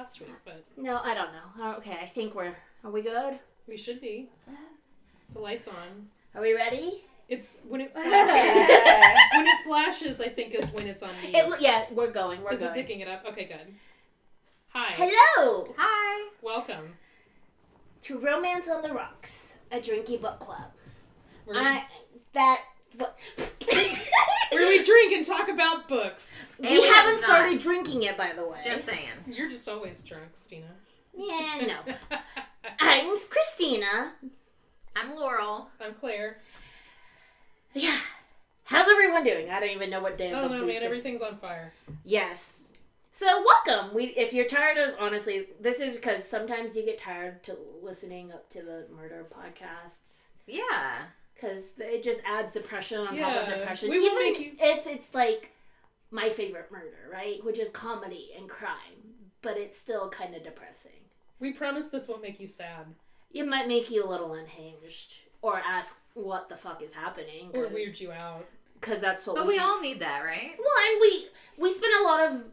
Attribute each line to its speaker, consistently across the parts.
Speaker 1: last week, but...
Speaker 2: No, I don't know. Okay, I think are we good?
Speaker 1: We should be. The light's on.
Speaker 2: Are we ready?
Speaker 1: It's when it flashes. When it flashes, I think is when it's on mute.
Speaker 2: Yeah, we're going.
Speaker 1: Is it picking it up? Okay, good. Hi.
Speaker 2: Hello.
Speaker 3: Hi.
Speaker 1: Welcome.
Speaker 2: To Romance on the Rocks, a drinky book club.
Speaker 1: Where we drink and talk about books.
Speaker 2: We haven't started drinking it, by the way.
Speaker 3: Just saying.
Speaker 1: You're just always drunk, Stina.
Speaker 2: Yeah, no. I'm Christina.
Speaker 3: I'm Laurel.
Speaker 1: I'm Claire.
Speaker 2: Yeah. How's everyone doing? I don't even know what day of the week
Speaker 1: man. Everything's on fire.
Speaker 2: Yes. So welcome. If you're tired of, honestly, this is because sometimes you get tired to listening up to the murder podcasts.
Speaker 3: Yeah.
Speaker 2: Because it just adds depression on top of depression.
Speaker 1: We will
Speaker 2: Even
Speaker 1: make you...
Speaker 2: if it's like My Favorite Murder, right? Which is comedy and crime. But it's still kind of depressing.
Speaker 1: We promise this won't make you sad.
Speaker 2: It might make you a little unhinged. Or ask what the fuck is happening.
Speaker 1: Or weird you out.
Speaker 2: Because that's what
Speaker 3: But we all need that, right?
Speaker 2: Well, and we spend a lot of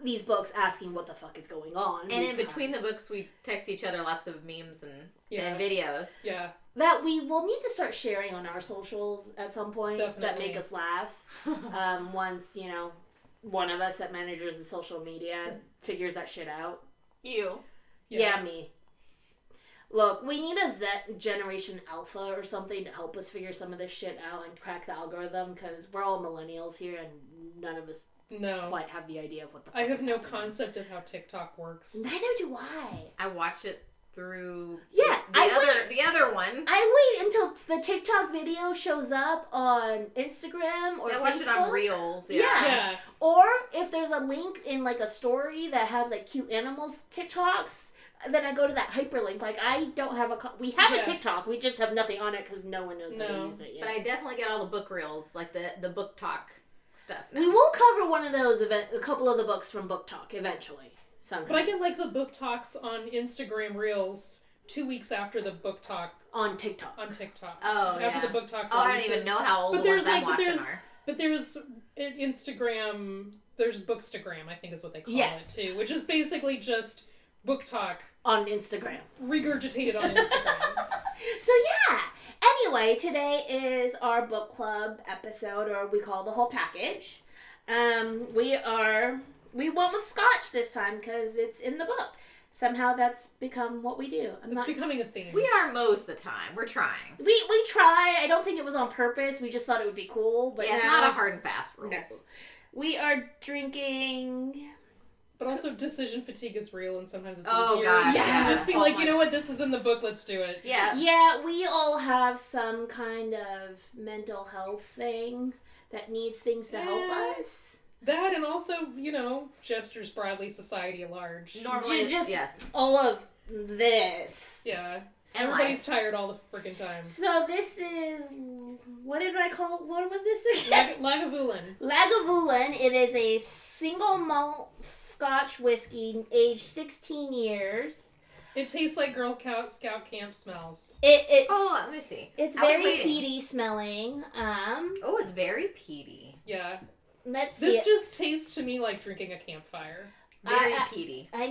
Speaker 2: these books asking what the fuck is going on.
Speaker 3: And in between the books, we text each other lots of memes and videos.
Speaker 1: Yeah.
Speaker 2: That we will need to start sharing on our socials at some point.
Speaker 1: Definitely.
Speaker 2: That make us laugh. Once, one of us that manages the social media figures that shit out.
Speaker 3: You.
Speaker 2: Yeah, me. Look, we need a Z Generation Alpha or something to help us figure some of this shit out and crack the algorithm, because we're all millennials here and none of us quite have the idea of what the fuck
Speaker 1: I have
Speaker 2: is
Speaker 1: no
Speaker 2: happening.
Speaker 1: Concept of how TikTok works.
Speaker 2: Neither do I.
Speaker 3: I watch it through
Speaker 2: the
Speaker 3: other one.
Speaker 2: I wait until the TikTok video shows up on Instagram or Facebook.
Speaker 3: I watch it on Reels.
Speaker 2: Yeah. Or if there's a link in like a story that has like cute animals TikToks, then I go to that hyperlink. Like, I don't have we have a TikTok, we just have nothing on it because no one knows how to use it yet.
Speaker 3: But I definitely get all the book reels, like the book talk stuff now.
Speaker 2: We will cover one of those, a couple of the books from Book Talk eventually. Sometimes.
Speaker 1: But I get like the book talks on Instagram Reels 2 weeks after the book talk.
Speaker 2: On TikTok.
Speaker 3: Oh,
Speaker 1: after the book talk releases.
Speaker 3: Oh, I don't even know how old the ones I'm watching are.
Speaker 1: But there's Instagram, there's Bookstagram, I think is what they call it too, which is basically just book talk
Speaker 2: on Instagram.
Speaker 1: Regurgitated on Instagram.
Speaker 2: So yeah. Anyway, today is our book club episode, or we call the whole package. We went with scotch this time because it's in the book. Somehow that's become what we do.
Speaker 1: It's becoming a theme.
Speaker 3: We are most of the time. We're trying.
Speaker 2: We try. I don't think it was on purpose. We just thought it would be cool. But
Speaker 3: it's not a hard and fast rule.
Speaker 2: No. We are drinking...
Speaker 1: But also decision fatigue is real, and sometimes it's
Speaker 3: easier.
Speaker 1: Gosh,
Speaker 2: yeah.
Speaker 1: Just be like, you know what, this is in the book, let's do it.
Speaker 3: Yeah.
Speaker 2: Yeah, we all have some kind of mental health thing that needs things to help us.
Speaker 1: That, and also, gestures broadly society at large.
Speaker 3: Normally,
Speaker 2: just all of this.
Speaker 1: Yeah.
Speaker 3: And
Speaker 1: everybody's tired all the freaking time.
Speaker 2: So this is, what was this again?
Speaker 1: Lagavulin.
Speaker 2: Lagavulin. It is a single malt Scotch whiskey, aged 16 years.
Speaker 1: It tastes like Girl Scout camp smells.
Speaker 3: Let me see.
Speaker 2: It's very peaty smelling.
Speaker 3: It's very peaty.
Speaker 1: Yeah.
Speaker 2: This
Speaker 1: just tastes to me like drinking a campfire.
Speaker 3: Very peaty.
Speaker 2: We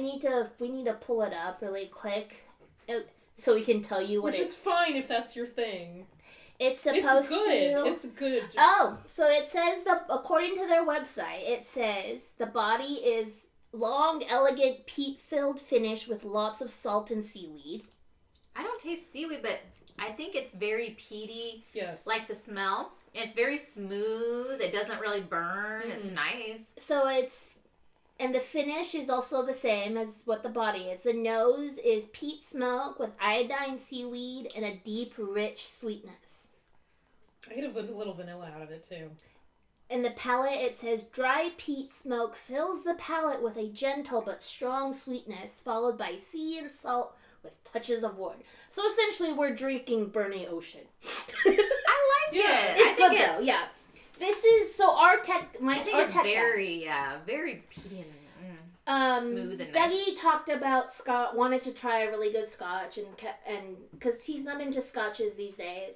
Speaker 2: need to pull it up really quick so we can tell you what
Speaker 1: Which is fine if that's your thing.
Speaker 2: It's supposed to...
Speaker 1: It's good.
Speaker 2: Oh, so it says, according to their website, it says the body is long, elegant, peat-filled finish with lots of salt and seaweed.
Speaker 3: I don't taste seaweed, but I think it's very peaty.
Speaker 1: Yes.
Speaker 3: Like the smell. It's very smooth. It doesn't really burn. Mm-hmm. It's nice.
Speaker 2: So and the finish is also the same as what the body is. The nose is peat smoke with iodine, seaweed, and a deep, rich sweetness.
Speaker 1: I get a little vanilla out of it, too.
Speaker 2: In the palate, it says, dry peat smoke fills the palate with a gentle but strong sweetness, followed by sea and salt with touches of wood. So essentially, we're drinking Bernie Ocean.
Speaker 3: I like it.
Speaker 2: It's good, though, yeah. This is, so our tech...
Speaker 3: I think it's very, very peaty and smooth and nice.
Speaker 2: Dougie talked about wanted to try a really good scotch, and because he's not into scotches these days,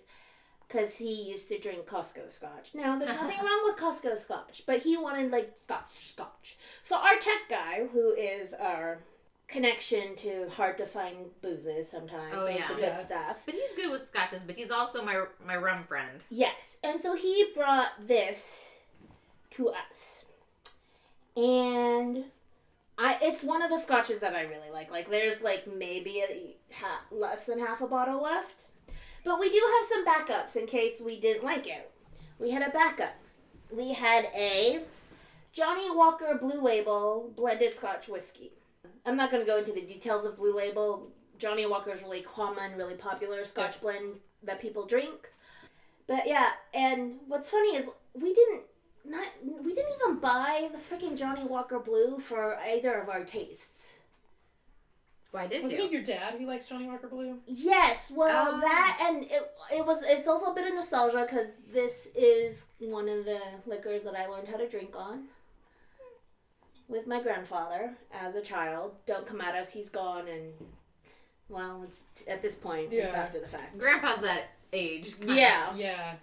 Speaker 2: because he used to drink Costco scotch. Now, there's nothing wrong with Costco scotch, but he wanted, like, scotch. So our tech guy, who is our connection to hard to find boozes sometimes.
Speaker 3: Oh,
Speaker 2: like
Speaker 3: yeah.
Speaker 2: the good
Speaker 1: Yes.
Speaker 2: stuff.
Speaker 3: But he's good with scotches, but he's also my rum friend.
Speaker 2: Yes. And so he brought this to us. And it's one of the scotches that I really like. Like, there's, like, maybe less than half a bottle left. But we do have some backups in case we didn't like it. We had a backup. We had a Johnny Walker Blue Label blended Scotch whiskey. I'm not going to go into the details of Blue Label. Johnny Walker is really common, really popular Scotch blend that people drink. But yeah, and what's funny is we didn't even buy the freaking Johnny Walker Blue for either of our tastes.
Speaker 3: Why did
Speaker 1: Wasn't
Speaker 3: you?
Speaker 1: it your dad who likes Johnny Walker Blue?
Speaker 2: Yes, well, that, and it's also a bit of nostalgia because this is one of the liquors that I learned how to drink on with my grandfather as a child. Don't come at us, he's gone, and, well, it's at this point, it's after the fact.
Speaker 3: Grandpa's that age.
Speaker 2: Yeah.
Speaker 1: Yeah.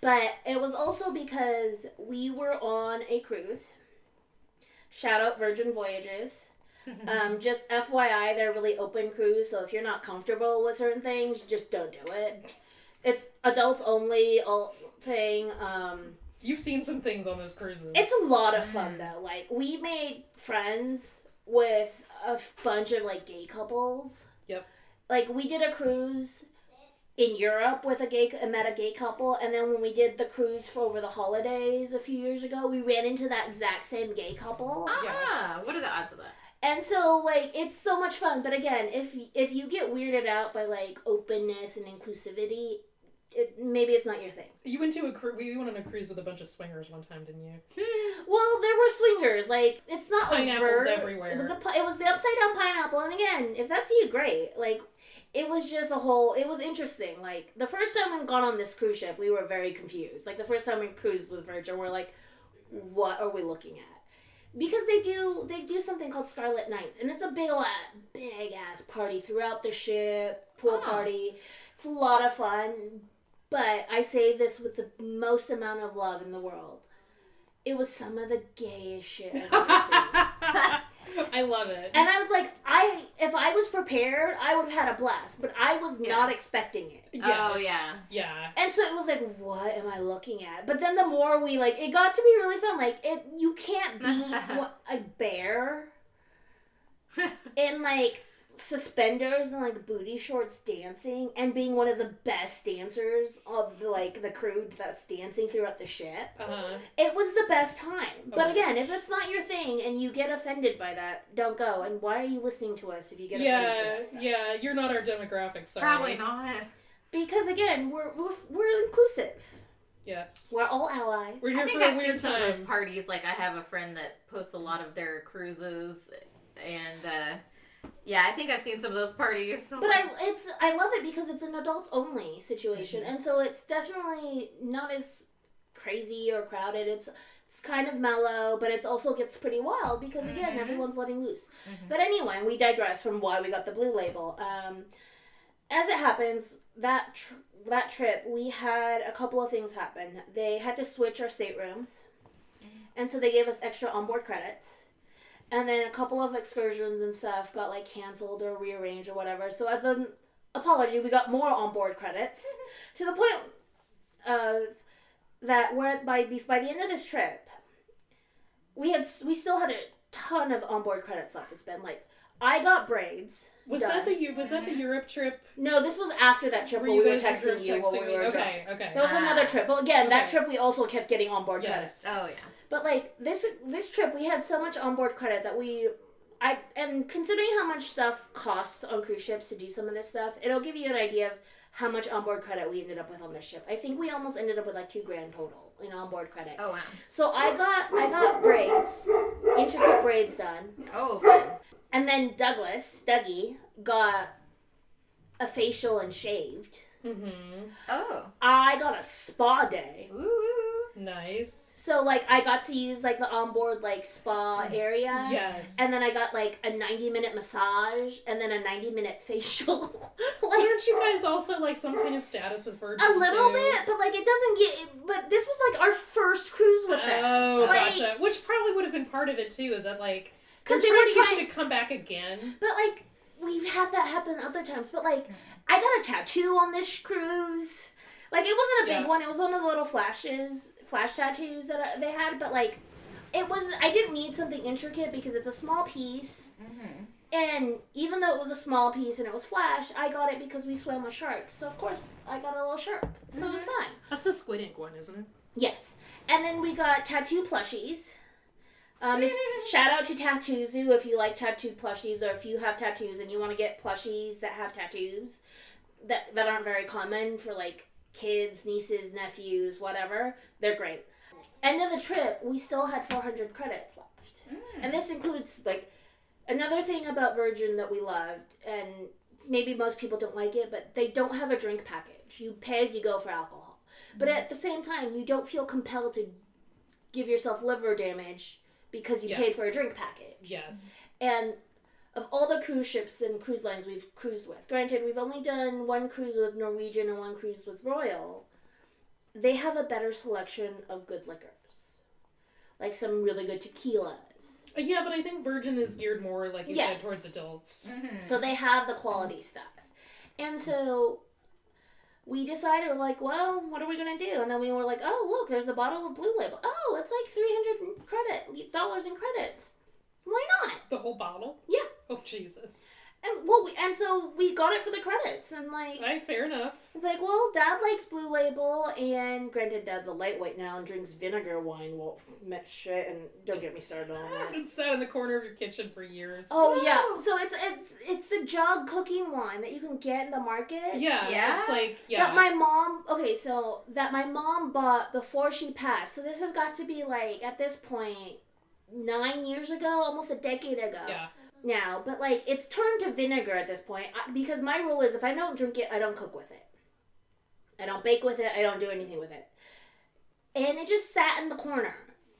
Speaker 2: But it was also because we were on a cruise. Shout out Virgin Voyages. Just FYI, they're really open cruise, so if you're not comfortable with certain things, just don't do it. It's adults only thing.
Speaker 1: You've seen some things on those cruises.
Speaker 2: It's a lot of fun, though. Like, we made friends with a bunch of, like, gay couples.
Speaker 1: Yep.
Speaker 2: Like, we did a cruise in Europe with met a gay couple, and then when we did the cruise for over the holidays a few years ago, we ran into that exact same gay couple.
Speaker 3: What are the odds of that?
Speaker 2: And so, like, it's so much fun. But again, if you get weirded out by, like, openness and inclusivity, maybe it's not your thing.
Speaker 1: You went to we went on a cruise with a bunch of swingers one time, didn't you?
Speaker 2: Well, there were swingers. Like, it's not
Speaker 1: pineapples
Speaker 2: overt.
Speaker 1: everywhere.
Speaker 2: It was the upside down pineapple. And again, if that's you, great. Like, it was just it was interesting. Like, the first time we got on this cruise ship, we were very confused. Like, the first time we cruised with Virgin, we're like, what are we looking at? Because they do something called Scarlet Nights, and it's a big ass party throughout the ship, pool party. It's a lot of fun, but I say this with the most amount of love in the world. It was some of the gayest shit I've ever seen.
Speaker 1: I love it.
Speaker 2: And I was like, if I was prepared, I would have had a blast, but I was not expecting it.
Speaker 1: Yes.
Speaker 3: Oh, yeah.
Speaker 1: Yeah.
Speaker 2: And so it was like, what am I looking at? But then the more it got to be really fun. Like, you can't be a bear in, like, suspenders and, like, booty shorts dancing and being one of the best dancers of the crew that's dancing throughout the ship. It was the best time. But again, if it's not your thing and you get offended by that, don't go. And why are you listening to us if you get offended by that stuff?
Speaker 1: Yeah, you're not our demographic, sorry.
Speaker 3: Probably not.
Speaker 2: Because again, we're inclusive.
Speaker 1: Yes.
Speaker 2: We're all allies.
Speaker 1: We're here
Speaker 3: I think
Speaker 1: for a
Speaker 3: I've seen
Speaker 1: weird
Speaker 3: some
Speaker 1: time.
Speaker 3: of those parties. Like, I have a friend that posts a lot of their cruises, and yeah, I think I've seen some of those parties.
Speaker 2: But I love it because it's an adults only situation, and so it's definitely not as crazy or crowded. It's kind of mellow, but it also gets pretty wild because again, everyone's letting loose. But anyway, we digress from why we got the Blue Label. As it happens, that trip we had a couple of things happen. They had to switch our staterooms, and so they gave us extra onboard credits. And then a couple of excursions and stuff got, like, canceled or rearranged or whatever. So as an apology, we got more onboard credits to the point that by the end of this trip, we still had a ton of onboard credits left to spend. Like, I got braids.
Speaker 1: Was that the Europe trip?
Speaker 2: No, this was after that trip where we were texting you while we were drunk.
Speaker 1: Okay.
Speaker 2: That was another trip. But again, that trip we also kept getting onboard credits.
Speaker 3: Oh, yeah.
Speaker 2: But, like, this trip, we had so much onboard credit that and considering how much stuff costs on cruise ships to do some of this stuff, it'll give you an idea of how much onboard credit we ended up with on this ship. I think we almost ended up with, like, $2,000 total in onboard credit.
Speaker 3: Oh, wow.
Speaker 2: So I got braids, intricate braids done.
Speaker 3: Oh, fun.
Speaker 2: And then Dougie, got a facial and shaved.
Speaker 3: Oh.
Speaker 2: I got a spa day.
Speaker 3: Ooh.
Speaker 1: Nice.
Speaker 2: So, like, I got to use, like, the onboard, like, spa area.
Speaker 1: Yes.
Speaker 2: And then I got, like, a 90-minute massage and then a 90-minute facial.
Speaker 1: Like, aren't you guys also, like, some kind of status with Virgin?
Speaker 2: A little
Speaker 1: too?
Speaker 2: bit, but, like, it doesn't get... But this was, like, our first cruise with them.
Speaker 1: Oh,
Speaker 2: like,
Speaker 1: gotcha. Which probably would have been part of it, too, is that, like... Because they were trying to come back again.
Speaker 2: But, like, we've had that happen other times. But, like, I got a tattoo on this cruise. Like, it wasn't a big one. It was one of the little flash tattoos that they had. But, like, I didn't need something intricate because it's a small piece. Mm-hmm. And even though it was a small piece and it was flash, I got it because we swam with sharks. So, of course, I got a little shark. So it was fine.
Speaker 1: That's the squid ink one, isn't it?
Speaker 2: Yes. And then we got tattoo plushies. Shout out to Tattoozoo if you like tattoo plushies, or if you have tattoos and you want to get plushies that have tattoos that aren't very common for, like, kids, nieces, nephews, whatever. They're great. End of the trip, we still had 400 credits left. And this includes, like, another thing about Virgin that we loved, and maybe most people don't like it, but they don't have a drink package. You pay as you go for alcohol. But at the same time, you don't feel compelled to give yourself liver damage because you paid for a drink package.
Speaker 1: Yes.
Speaker 2: And of all the cruise ships and cruise lines we've cruised with, granted, we've only done one cruise with Norwegian and one cruise with Royal, they have a better selection of good liquors. Like some really good tequilas.
Speaker 1: Yeah, but I think Virgin is geared more, like you said, towards adults.
Speaker 2: Mm-hmm. So they have the quality stuff. And so we decided, we're like, well, what are we going to do? And then we were like, oh, look, there's a bottle of Blue Label. Oh, it's like $300 in credits. Why not?
Speaker 1: The whole bottle?
Speaker 2: Yeah.
Speaker 1: Oh, Jesus.
Speaker 2: And so we got it for the credits, and like...
Speaker 1: Fair enough.
Speaker 2: It's like, well, Dad likes Blue Label, and granted, Dad's a lightweight now and drinks vinegar wine. Well, mess shit, and don't get me started on that.
Speaker 1: It's sat in the corner of your kitchen for years.
Speaker 2: Oh, yeah. So it's the jug cooking wine that you can get in the market.
Speaker 1: Yeah. It's like,
Speaker 2: That my mom... Okay, so that my mom bought before she passed. So this has got to be, like, at this point, 9 years ago, almost a decade ago.
Speaker 1: Yeah.
Speaker 2: Now, but like it's turned to vinegar at this point because my rule is if I don't drink it, I don't cook with it. I don't bake with it. I don't do anything with it. And it just sat in the corner.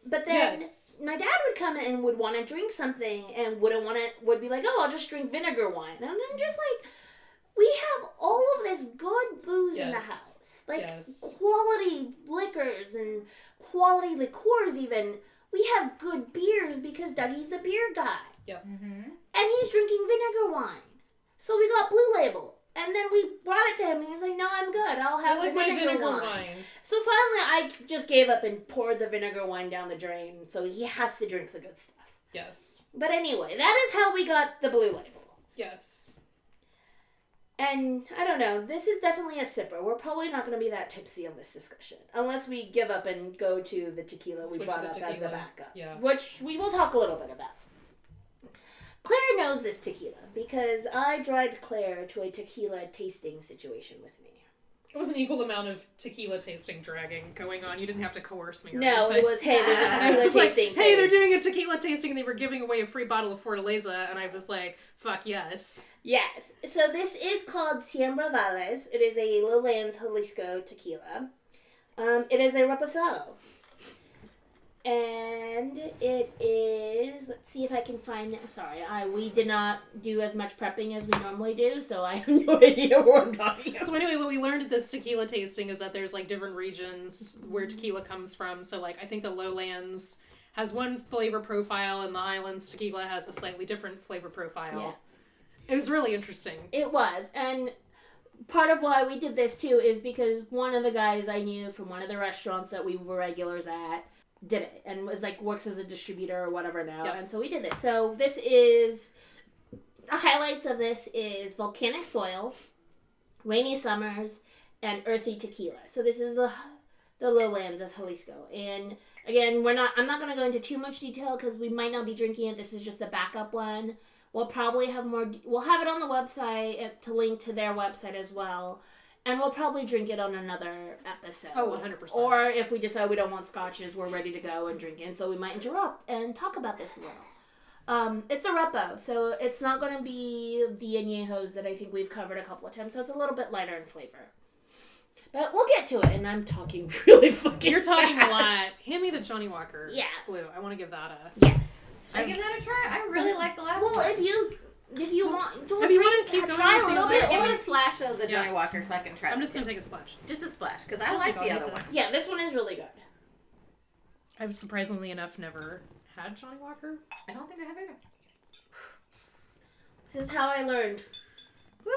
Speaker 2: But then my dad would come in and would want to drink something and would be like, oh, I'll just drink vinegar wine. And I'm just like, we have all of this good booze in the house. Like quality liquors and quality liqueurs even. We have good beers because Dougie's a beer guy.
Speaker 1: Yep.
Speaker 2: Mm-hmm. And he's drinking vinegar wine. So we got Blue Label. And then we brought it to him and he was like, no, I'm good. I'll have the vinegar wine. So finally I just gave up and poured the vinegar wine down the drain. So he has to drink the good stuff.
Speaker 1: Yes.
Speaker 2: But anyway, that is how we got the Blue Label.
Speaker 1: Yes.
Speaker 2: And I don't know, this is definitely a sipper. We're probably not going to be that tipsy on this discussion. Unless we give up and go to the tequila we brought up as the backup. Yeah. Which we will talk a little bit about. Claire knows this tequila because I dragged Claire to a tequila tasting situation with me.
Speaker 1: It was an equal amount of tequila tasting dragging going on. You didn't have to coerce me or
Speaker 2: No,
Speaker 1: anything.
Speaker 2: It was, hey, there's a tequila tasting
Speaker 1: hey, they're doing a tequila tasting and they were giving away a free bottle of Fortaleza, and I was like, fuck yes.
Speaker 2: Yes. So this is called Siembra Vales. It is a Lowlands Jalisco tequila. It is a reposado. And it is, let's see if I can find it. Sorry, we did not do as much prepping as we normally do, so I have no idea what I'm talking about.
Speaker 1: So anyway, what we learned at this tequila tasting is that there's like different regions where tequila comes from. So like I think the Lowlands has one flavor profile and the Islands tequila has a slightly different flavor profile. Yeah. It was really interesting.
Speaker 2: It was, and part of why we did this too is because one of the guys I knew from one of the restaurants that we were regulars at did it and was like works as a distributor or whatever now. Yep. And so we did this. So this is the highlights of this is volcanic soil, rainy summers, and earthy tequila. So this is the lowlands of Jalisco. And again, I'm not going to go into too much detail because we might not be drinking it. This is just the backup one. We'll probably have more. We'll have it on the website to link to their website as well. And we'll probably drink it on another episode.
Speaker 1: Oh, 100%.
Speaker 2: Or if we decide we don't want scotches, we're ready to go and drink it. And so we might interrupt and talk about this a little. It's a repo, so it's not going to be the añejos that I think we've covered a couple of times. So it's a little bit lighter in flavor. But we'll get to it, and I'm talking really fucking
Speaker 1: You're talking fast. A lot. Hand me the Johnny Walker Blue. I want to give that a...
Speaker 2: Yes.
Speaker 3: Should I give that a try? I really like the last one.
Speaker 2: Well, if you want,
Speaker 1: try
Speaker 2: a little bit.
Speaker 3: Give me a splash of the Johnny Walker so I can try.
Speaker 1: I'm just gonna take a splash.
Speaker 3: Just a splash, because I like the other one.
Speaker 2: Yeah, this one is really good.
Speaker 1: I've surprisingly enough never had Johnny Walker.
Speaker 3: I don't think I have either.
Speaker 2: This is how I learned.
Speaker 1: Woo.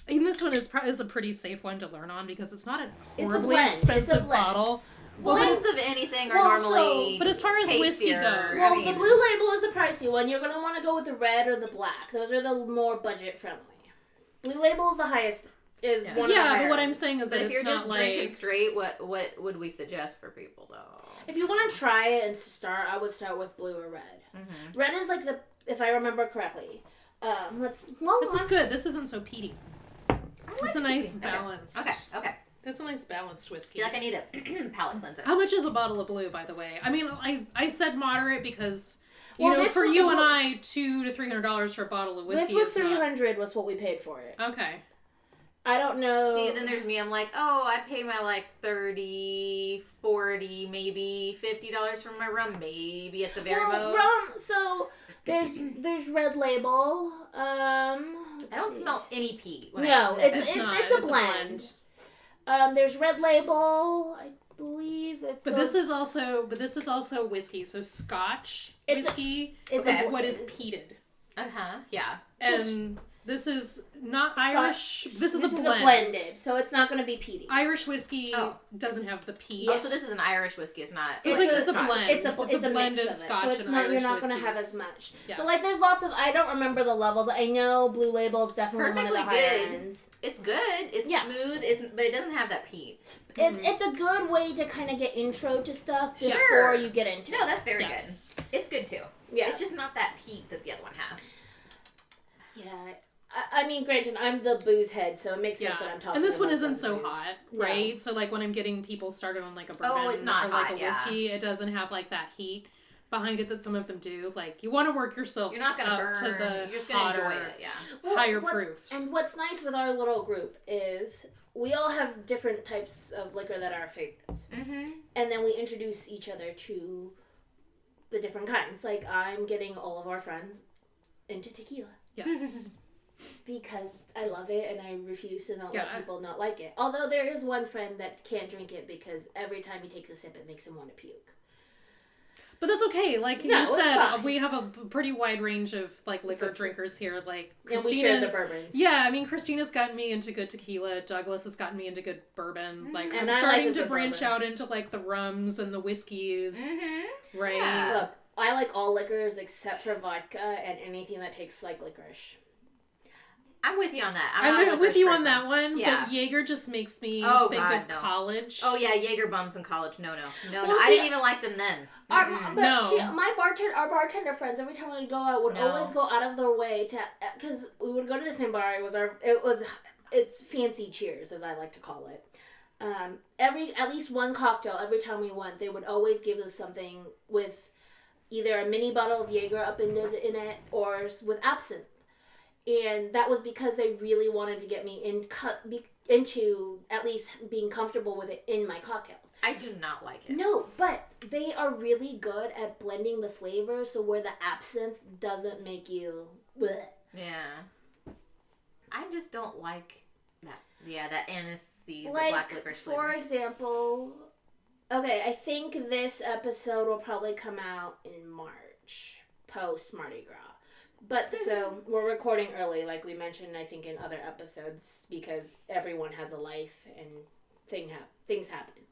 Speaker 1: And this one is a pretty safe one to learn on because it's not a
Speaker 2: It's a
Speaker 1: horribly
Speaker 2: blend.
Speaker 1: expensive bottle.
Speaker 3: Blends of anything are normally
Speaker 1: but as far as whiskey
Speaker 3: tastier.
Speaker 1: goes,
Speaker 2: Well, the blue label is the pricey one. You're going to want to go with the red or the black. Those are the more budget friendly. Blue label is the highest. One of the higher.
Speaker 1: But what I'm saying is
Speaker 3: But
Speaker 1: that
Speaker 3: if
Speaker 1: it's
Speaker 3: you're
Speaker 1: not
Speaker 3: just
Speaker 1: like
Speaker 3: drinking straight, what would we suggest for people though?
Speaker 2: If you want to try it and start, I would start with blue or red. Mm-hmm. Red is like if I remember correctly. This
Speaker 1: is good. This isn't so peaty. It's a nice balance.
Speaker 3: Okay.
Speaker 1: It's a nice balanced whiskey.
Speaker 3: I feel like I need a palate cleanser.
Speaker 1: How much is a bottle of blue, by the way? I mean, I said moderate because for you and I, $200 to $300 for a bottle of whiskey.
Speaker 2: This was $300 was what we paid for it.
Speaker 1: Okay.
Speaker 2: I don't know.
Speaker 3: See, then there's me. I'm like, I pay my like $30, $40, maybe $50 for my rum, maybe at the very most.
Speaker 2: Rum. So there's Red Label. I
Speaker 3: don't smell any peat.
Speaker 2: It's a blend. There's Red Label, I believe.
Speaker 1: This is also whiskey. So Scotch whiskey is what is peated.
Speaker 3: Yeah.
Speaker 1: And this is not Irish. This is a blend.
Speaker 2: Blended, so it's not going to be peaty.
Speaker 1: Irish whiskey doesn't have the peat.
Speaker 3: Oh, so this is an Irish whiskey. It's not.
Speaker 1: So it's a blend.
Speaker 2: It's a blend of Scotch and Irish. You're not going to have as much. Yeah. But there's lots of. I don't remember the levels. I know Blue Label is definitely one of the higher ends.
Speaker 3: It's good. It's smooth. But it doesn't have that peat.
Speaker 2: It's a good way to kind of get intro to stuff before you get into it.
Speaker 3: No, that's very good. It's good too. Yeah. It's just not that peat that the other one has.
Speaker 2: Yeah. I mean, granted, I'm the booze head, so it makes sense that I'm talking about.
Speaker 1: And this one isn't so hot, right? No. So, when I'm getting people started on, a bourbon
Speaker 3: it's not
Speaker 1: or,
Speaker 3: hot,
Speaker 1: a whiskey, it doesn't have, that heat behind it that some of them do. You want to work yourself
Speaker 3: You're not gonna burn.
Speaker 1: To the
Speaker 3: You're just going to enjoy it,
Speaker 1: higher proofs.
Speaker 2: And what's nice with our little group is we all have different types of liquor that are our favorites. Mm-hmm. And then we introduce each other to the different kinds. I'm getting all of our friends into tequila.
Speaker 1: Yes.
Speaker 2: Because I love it and I refuse to not let people not like it. Although there is one friend that can't drink it because every time he takes a sip it makes him want to puke.
Speaker 1: But that's okay. You said, we have a pretty wide range of liquor drinkers here.
Speaker 2: And we share the bourbons.
Speaker 1: Yeah, I mean, Christina's gotten me into good tequila. Douglas has gotten me into good bourbon.
Speaker 2: And
Speaker 1: I'm starting to branch out into the rums and the whiskeys. Mm-hmm. Right?
Speaker 2: Yeah. Look, I like all liquors except for vodka and anything that tastes like licorice.
Speaker 3: I'm with you on that.
Speaker 1: I'm with you on that one, but Jaeger just makes me think of college.
Speaker 3: Oh, yeah, Jaeger bums in college. No. I didn't even like them then.
Speaker 2: Our bartender friends, every time we go out, would always go out of their way to, because we would go to the same bar. It's fancy cheers, as I like to call it. At least one cocktail every time we went, they would always give us something with either a mini bottle of Jaeger up in it or with absinthe. And that was because they really wanted to get me into at least being comfortable with it in my cocktails.
Speaker 3: I do not like it.
Speaker 2: No, but they are really good at blending the flavors so where the absinthe doesn't make you bleh.
Speaker 3: Yeah. I just don't like that. Yeah, that anisey, the black licorice flavor.
Speaker 2: For example, I think this episode will probably come out in March, post Mardi Gras. But so we're recording early, like we mentioned, I think in other episodes, because everyone has a life and things happen.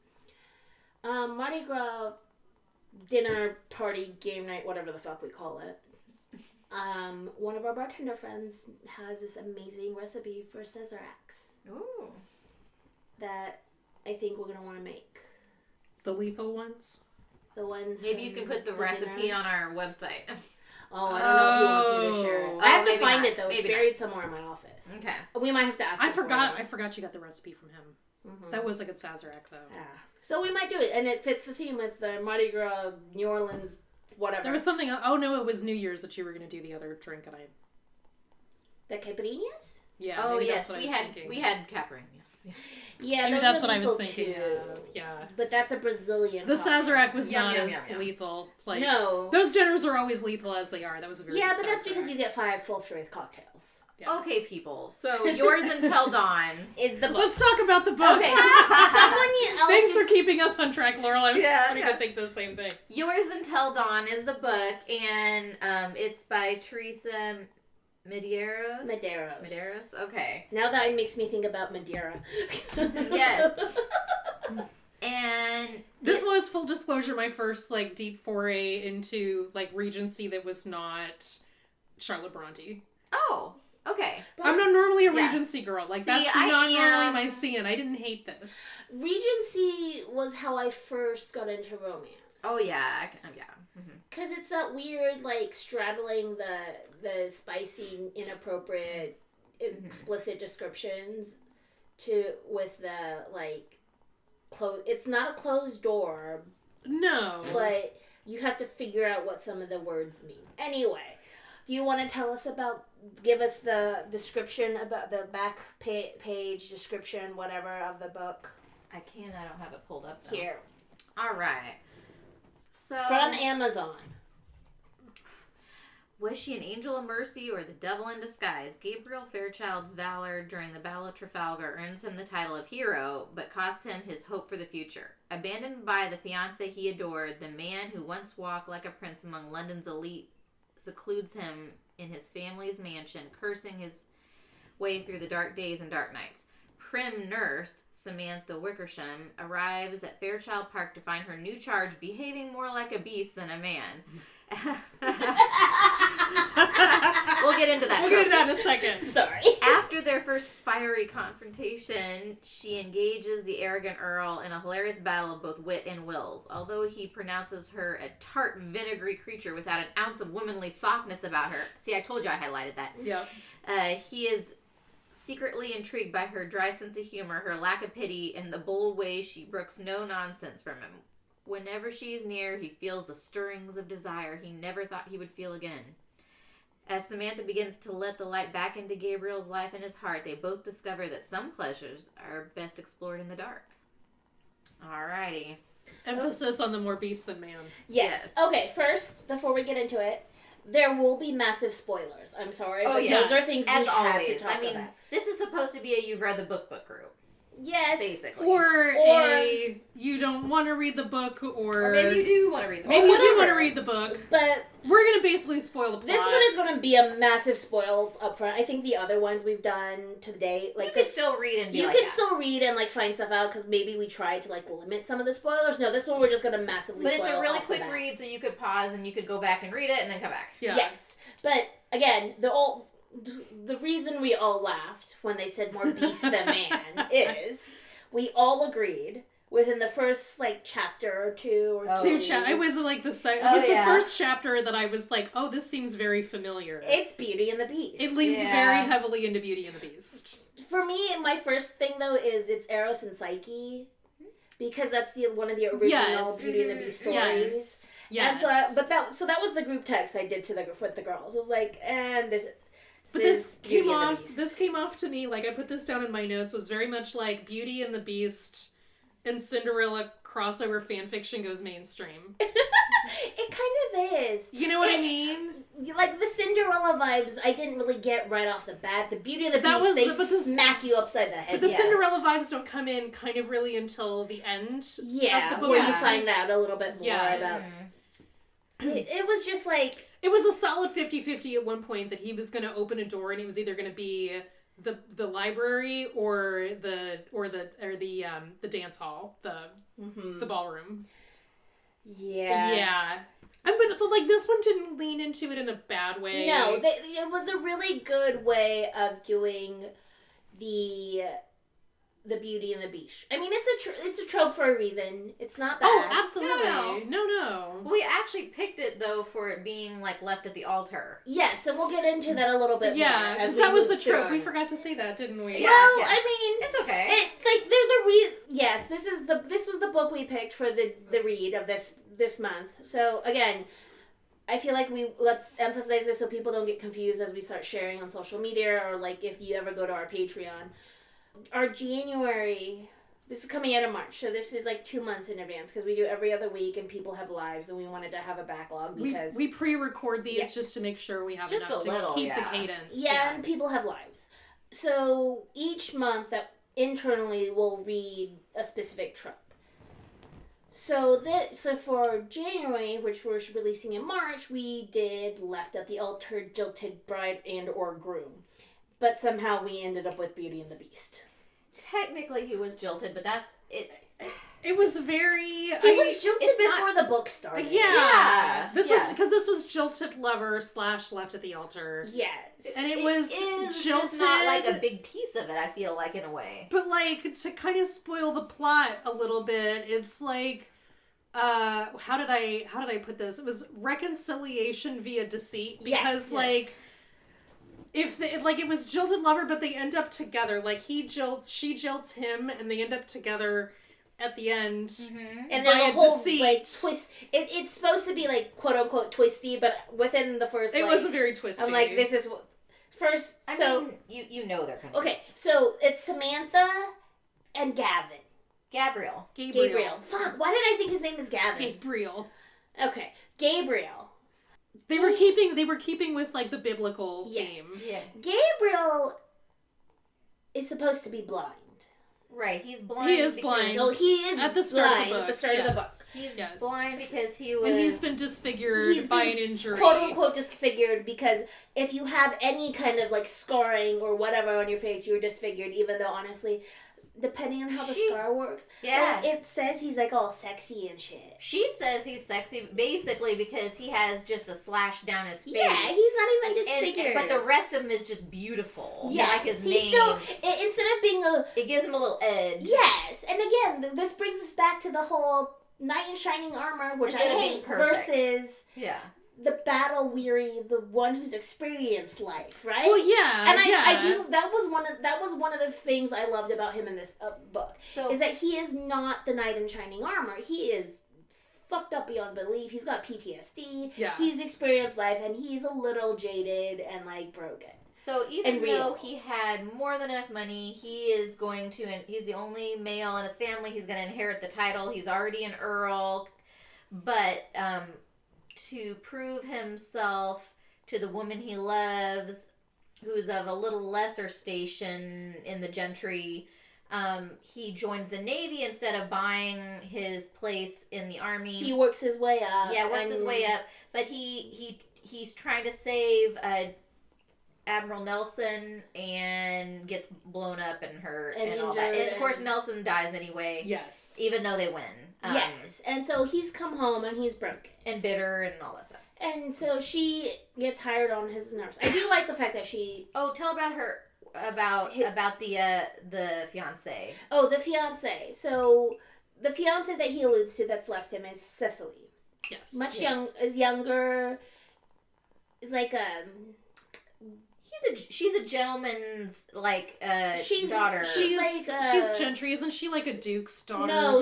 Speaker 2: Mardi Gras dinner party game night, whatever the fuck we call it. One of our bartender friends has this amazing recipe for Sazeracs.
Speaker 3: Ooh.
Speaker 2: That I think we're gonna want to make.
Speaker 1: The lethal ones.
Speaker 2: The ones.
Speaker 3: Maybe you can put the recipe
Speaker 2: dinner.
Speaker 3: on our website.
Speaker 2: Oh, I don't know if he wants me to share it. I have to find it though. It's buried somewhere in my office.
Speaker 3: Okay.
Speaker 2: We might have to ask him.
Speaker 1: I forgot you got the recipe from him. Mm-hmm. That was a good Sazerac though.
Speaker 2: Yeah. So we might do it, and it fits the theme with the Mardi Gras, New Orleans, whatever.
Speaker 1: There was something. Oh no, it was New Year's that you were going to do the other drink, and I.
Speaker 2: The caipirinhas?
Speaker 1: Yeah.
Speaker 3: Oh yes, we had caipirinhas.
Speaker 2: Yeah,
Speaker 1: maybe that's what I was thinking. Yeah.
Speaker 2: But that's a Brazilian.
Speaker 1: The Sazerac was not as lethal.
Speaker 2: No.
Speaker 1: Those dinners are always lethal as they are. That was a very good
Speaker 2: but that's because you get 5 full-strength cocktails.
Speaker 3: Yeah. Okay, people. So yours until dawn
Speaker 2: is the book.
Speaker 1: Let's talk about the book.
Speaker 2: Okay.
Speaker 1: Thanks for keeping us on track, Laurel. I was just starting to think the same thing.
Speaker 3: Yours Until Dawn is the book, and it's by Teresa Medeiros?
Speaker 2: Medeiros.
Speaker 3: Okay.
Speaker 2: Now that makes me think about Madeira.
Speaker 3: Yes. And
Speaker 1: this was, full disclosure, my first like deep foray into like Regency that was not Charlotte Bronte.
Speaker 3: Oh, okay.
Speaker 1: I'm not normally a Regency girl. Like, that's not normally my scene. I didn't hate this.
Speaker 2: Regency was how I first got into romance.
Speaker 3: Oh yeah, yeah.
Speaker 2: Because it's that weird, like, straddling the spicy, inappropriate, explicit descriptions with the, like, it's not a closed door.
Speaker 1: No.
Speaker 2: But you have to figure out what some of the words mean. Anyway, do you want to give us the description about the back page description, whatever, of the book?
Speaker 3: I don't have it pulled up though.
Speaker 2: Here.
Speaker 3: All right. So,
Speaker 2: from Amazon.
Speaker 3: Was she an angel of mercy or the devil in disguise? Gabriel Fairchild's valor during the Battle of Trafalgar earns him the title of hero, but costs him his hope for the future. Abandoned by the fiancé he adored, the man who once walked like a prince among London's elite secludes him in his family's mansion, cursing his way through the dark days and dark nights. Prim nurse Samantha Wickersham arrives at Fairchild Park to find her new charge behaving more like a beast than a man. We'll get into that.
Speaker 1: We'll get into that in a second.
Speaker 2: Sorry.
Speaker 3: After their first fiery confrontation, she engages the arrogant Earl in a hilarious battle of both wit and wills. Although he pronounces her a tart, vinegary creature without an ounce of womanly softness about her. See, I told you I highlighted that.
Speaker 1: Yeah.
Speaker 3: He is secretly intrigued by her dry sense of humor, her lack of pity, and the bold way she brooks no nonsense from him. Whenever she is near, he feels the stirrings of desire he never thought he would feel again. As Samantha begins to let the light back into Gabriel's life and his heart, they both discover that some pleasures are best explored in the dark. Alrighty.
Speaker 1: Emphasis on the more beast than man.
Speaker 2: Yes. Okay, first, before we get into it, there will be massive spoilers. I'm sorry.
Speaker 3: Oh,
Speaker 2: but
Speaker 3: yes.
Speaker 2: Those are things
Speaker 3: as
Speaker 2: we
Speaker 3: always.
Speaker 2: have to talk
Speaker 3: I mean,
Speaker 2: about.
Speaker 3: this is supposed to be a you've read the book group.
Speaker 2: Yes.
Speaker 3: Basically.
Speaker 1: Or a you don't want to read the book, or
Speaker 3: maybe you do want to read the book.
Speaker 1: Maybe you do want to read the book.
Speaker 2: But
Speaker 1: we're going to basically spoil the plot.
Speaker 2: this one is going to be a massive spoils up front. I think the other ones we've done to date, like,
Speaker 3: you can still read and be
Speaker 2: you
Speaker 3: like,
Speaker 2: can still read and like find stuff out because maybe we tried to like limit some of the spoilers. No, this one we're just going to massively.
Speaker 3: But
Speaker 2: spoil
Speaker 3: it's a really
Speaker 2: off the
Speaker 3: quick
Speaker 2: bat.
Speaker 3: read, so you could pause and you could go back and read it and then come back.
Speaker 1: Yeah.
Speaker 2: Yes, but again, the reason we all laughed when they said more beast than man is we all agreed within the first like chapter or two or
Speaker 1: It was like the the first chapter that I was like, oh, this seems very familiar.
Speaker 2: It's Beauty and the Beast.
Speaker 1: It leans very heavily into Beauty and the Beast.
Speaker 2: For me, my first thing though is it's Eros and Psyche, because that's one of the original Beauty and the Beast stories.
Speaker 1: Yes.
Speaker 2: And so that was the group text I did with the girls. I was like, and this.
Speaker 1: But this came off. This came off to me like I put this down in my notes. Was very much like Beauty and the Beast and Cinderella crossover fanfiction goes mainstream.
Speaker 2: It kind of is.
Speaker 1: You know what I mean?
Speaker 2: Like the Cinderella vibes, I didn't really get right off the bat. The Beauty and the Beast, they smack you upside the head.
Speaker 1: But the Cinderella vibes don't come in kind of really until the end.
Speaker 2: Yeah,
Speaker 1: of the book.
Speaker 2: Where you find out a little bit more
Speaker 1: Yes.
Speaker 2: about. It was just like.
Speaker 1: It was a solid 50-50 at one point that he was going to open a door and it was either going to be the library or the dance hall, the ballroom.
Speaker 2: Yeah.
Speaker 1: Yeah. But like this one didn't lean into it in a bad way.
Speaker 2: No, it was a really good way of doing the Beauty and the Beast. I mean, it's a trope for a reason. It's not bad.
Speaker 1: Oh, absolutely. No.
Speaker 3: We actually picked it though for it being like left at the altar.
Speaker 2: Yes, and we'll get into that a little bit more.
Speaker 1: Yeah, because that was the trope. We forgot to say that, didn't we?
Speaker 3: Yeah,
Speaker 2: well, I mean,
Speaker 3: it's okay.
Speaker 2: There's a reason. Yes, this was the book we picked for the read of this month. So again, I feel like let's emphasize this so people don't get confused as we start sharing on social media or like if you ever go to our Patreon. Our January, this is coming out of March, so this is like 2 months in advance because we do every other week and people have lives and we wanted to have a backlog because...
Speaker 1: We pre-record these just to make sure we have
Speaker 3: just
Speaker 1: enough to keep the cadence.
Speaker 2: Yeah, and people have lives. So each month that internally we'll read a specific trope. So for January, which we're releasing in March, we did Left at the Altar, Jilted Bride and or Groom. But somehow we ended up with Beauty and the Beast.
Speaker 3: Technically he was jilted, but that's it.
Speaker 1: It was very...
Speaker 2: He was jilted before the book started.
Speaker 1: Yeah. This was Jilted Lover / Left at the Altar.
Speaker 2: Yes.
Speaker 1: And it was jilted.
Speaker 3: Just not like a big piece of it, I feel like, in a way.
Speaker 1: But like, to kind of spoil the plot a little bit, it's like, how did I put this? It was reconciliation via deceit. Because like... it was Jilted Lover, but they end up together. Like, she jilts him, and they end up together at the end.
Speaker 2: Mm-hmm. And there's a whole, deceit. Like, twist. It's supposed to be, like, quote-unquote twisty, but within the first,
Speaker 1: It wasn't very twisty.
Speaker 2: I'm like, this is... First,
Speaker 3: I mean, you know they're kind of
Speaker 2: okay, so it's Samantha and Gavin.
Speaker 3: Gabriel.
Speaker 2: Fuck, why did I think his name is Gavin?
Speaker 1: Gabriel.
Speaker 2: Okay, Gabriel.
Speaker 1: They were keeping with like the biblical theme.
Speaker 2: Yeah. Gabriel is supposed to be blind.
Speaker 3: Right, he's blind.
Speaker 1: He is blind.
Speaker 2: No, he is
Speaker 1: at the start
Speaker 2: blind
Speaker 1: of the book.
Speaker 2: At the start of the book.
Speaker 3: He's blind because he was...
Speaker 1: And he's been disfigured by an injury.
Speaker 2: Quote-unquote disfigured, because if you have any kind of, like, scarring or whatever on your face, you're disfigured, even though, honestly, depending on how the scar works, like, it says he's, like, all sexy and shit.
Speaker 3: She says he's sexy, basically, because he has just a slash down his face.
Speaker 2: Yeah, he's not even disfigured.
Speaker 3: But the rest of him is just beautiful.
Speaker 2: Yeah,
Speaker 3: like his
Speaker 2: he's
Speaker 3: name.
Speaker 2: Still, instead of being
Speaker 3: it gives him a little edge.
Speaker 2: Yes, and again, this brings us back to the whole knight in shining armor, which I hate, versus the battle weary, the one who's experienced life, right?
Speaker 1: Well, yeah,
Speaker 2: and I do. That was one of the things I loved about him in this book, is that he is not the knight in shining armor. He is fucked up beyond belief. He's got PTSD.
Speaker 1: Yeah,
Speaker 2: he's experienced life, and he's a little jaded and like broken.
Speaker 3: So even though he had more than enough money, he's the only male in his family. He's going to inherit the title. He's already an earl. But to prove himself to the woman he loves, who's of a little lesser station in the gentry, he joins the Navy instead of buying his place in the Army.
Speaker 2: He works his way up.
Speaker 3: Yeah, his way up. But he's trying to save Admiral Nelson and gets blown up and hurt and all that. And of course, Nelson dies anyway.
Speaker 1: Yes.
Speaker 3: Even though they win.
Speaker 2: Yes. And so he's come home and he's broken.
Speaker 3: And bitter and all that stuff.
Speaker 2: And so she gets hired on his nurse. I do like the fact that she...
Speaker 3: Oh, tell about her... About the fiancé.
Speaker 2: Oh, the fiancé. So, the fiancé that he alludes to that's left him is Cecily.
Speaker 1: Yes.
Speaker 2: Younger. Is like
Speaker 3: she's a gentleman's daughter.
Speaker 1: She's gentry, isn't she? Like a duke's daughter?
Speaker 2: No.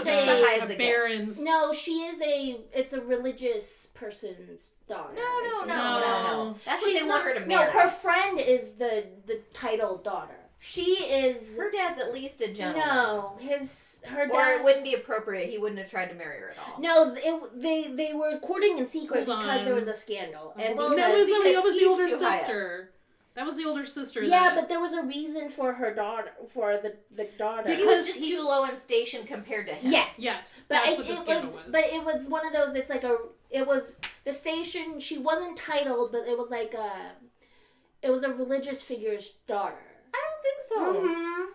Speaker 3: It's a
Speaker 1: baron's.
Speaker 2: No, it's a religious person's daughter.
Speaker 3: No. That's what they want her to marry.
Speaker 2: No, her friend is the titled daughter. She is...
Speaker 3: Her dad's at least a gentleman.
Speaker 2: No, her dad...
Speaker 3: Or it wouldn't be appropriate. He wouldn't have tried to marry her at all.
Speaker 2: No, they were courting in secret because there was a scandal. And
Speaker 1: that was the older sister. That was the older sister.
Speaker 2: Yeah, but there was a reason for her daughter, for the daughter.
Speaker 3: Because he was just too low in station compared to him.
Speaker 2: Yeah.
Speaker 1: Yes, that's what the scandal was.
Speaker 2: But it was one of those, it was the station, she wasn't titled, but it was like it was a religious figure's daughter.
Speaker 3: I don't think so.
Speaker 2: Mm-hmm.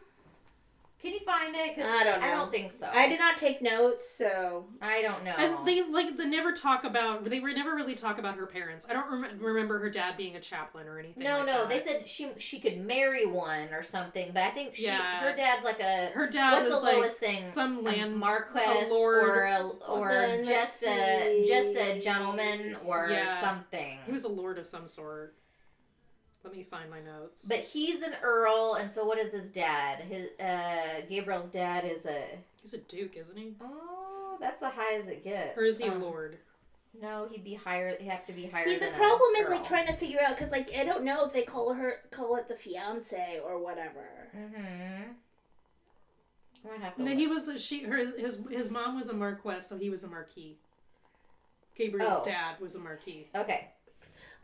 Speaker 3: Can you find it? 'Cause
Speaker 2: I don't know.
Speaker 3: I don't think so.
Speaker 2: I did not take notes, so
Speaker 3: I don't know.
Speaker 1: And they never talk about. They never really talk about her parents. I don't remember her dad being a chaplain or anything.
Speaker 3: No. They said she could marry one or something, but I think her dad's like a.
Speaker 1: Her dad
Speaker 3: was
Speaker 1: was
Speaker 3: the lowest thing?
Speaker 1: Some land
Speaker 3: marquess,
Speaker 1: a lord,
Speaker 3: or just a gentleman or something.
Speaker 1: He was a lord of some sort. Let me find my notes.
Speaker 3: But he's an earl, and so what is his dad? His Gabriel's dad is
Speaker 1: he's a duke, isn't he?
Speaker 3: Oh, that's the high as it gets.
Speaker 1: Or is he a lord?
Speaker 3: No, he'd be higher. He'd have to be higher.
Speaker 2: See, the problem is trying to figure out, because I don't know if they call it the fiance or whatever.
Speaker 3: Mm-hmm. I might have to.
Speaker 1: No, he was his mom was a marquess, so he was a marquis. Gabriel's dad was a marquis.
Speaker 3: Okay.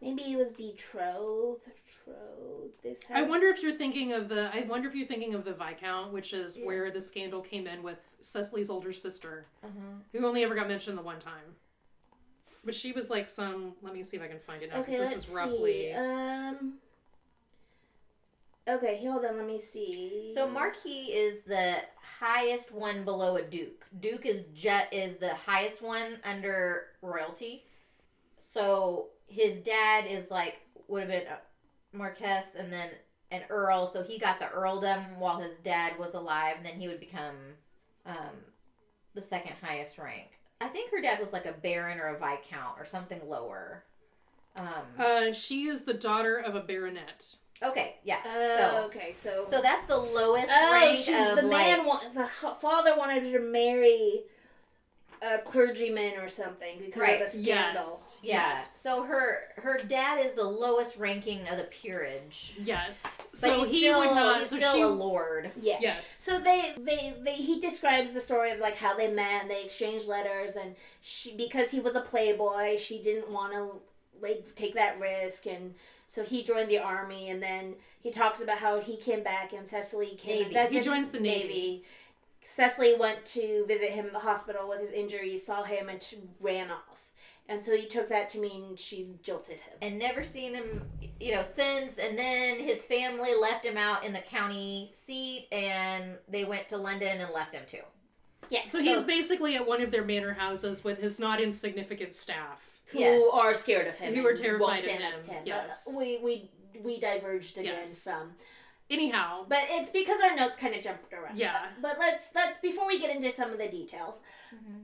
Speaker 2: Maybe he was betrothed. this
Speaker 1: I wonder if you're thinking of the Viscount, which is where the scandal came in with Cecily's older sister, who only ever got mentioned the one time. But she was like some. Let me see if I can find it now.
Speaker 2: Okay,
Speaker 1: this is roughly.
Speaker 2: Okay, hold on. Let me see.
Speaker 3: So Marquis is the highest one below a duke. Duke is the highest one under royalty. So his dad is like would have been Marquess and then an earl. So he got the earldom while his dad was alive. And then he would become the second highest rank. I think her dad was like a baron or a viscount or something lower.
Speaker 1: She is the daughter of a baronet.
Speaker 3: Okay, yeah.
Speaker 2: So
Speaker 3: that's the lowest rank of
Speaker 2: the father wanted her to marry a clergyman or something because of a scandal.
Speaker 3: Yes. So her dad is the lowest ranking of the peerage.
Speaker 1: Yes.
Speaker 3: But
Speaker 1: so
Speaker 3: he would not. He's still a
Speaker 2: a
Speaker 3: lord.
Speaker 2: Yeah.
Speaker 1: Yes.
Speaker 2: So he describes the story of like how they met and they exchanged letters, and because he was a playboy, she didn't want to like take that risk, and so he joined the army, and then he talks about how he came back and Cecily came.
Speaker 1: He joins the Navy.
Speaker 2: Cecily went to visit him in the hospital with his injuries, saw him, and ran off. And so he took that to mean she jilted him.
Speaker 3: And never seen him, since. And then his family left him out in the county seat, and they went to London and left him too.
Speaker 2: Yes.
Speaker 1: So he's basically at one of their manor houses with his not insignificant staff.
Speaker 2: Who are scared of him.
Speaker 1: Who are terrified of him.
Speaker 2: Yes. We diverged again from...
Speaker 1: Anyhow.
Speaker 2: But it's because our notes kind of jumped around.
Speaker 1: Yeah.
Speaker 2: But let's before we get into some of the details,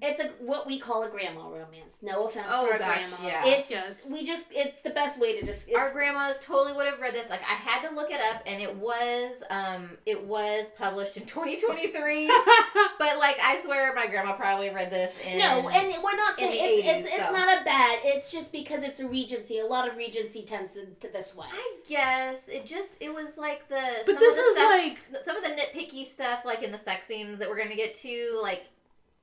Speaker 2: it's what we call a grandma romance. No offense to our grandmas.
Speaker 3: Yeah.
Speaker 2: It's the best way to just...
Speaker 3: Our grandmas totally would have read this. Like, I had to look it up, and it was published in 2023. But, like, I swear my grandma probably read this
Speaker 2: No, and we're not saying... It's not a bad... It's just because it's a Regency. A lot of Regency tends to this way.
Speaker 3: I guess. It was like the...
Speaker 1: But this is like...
Speaker 3: Some of the nitpicky stuff, like in the sex scenes that we're going to get to, like...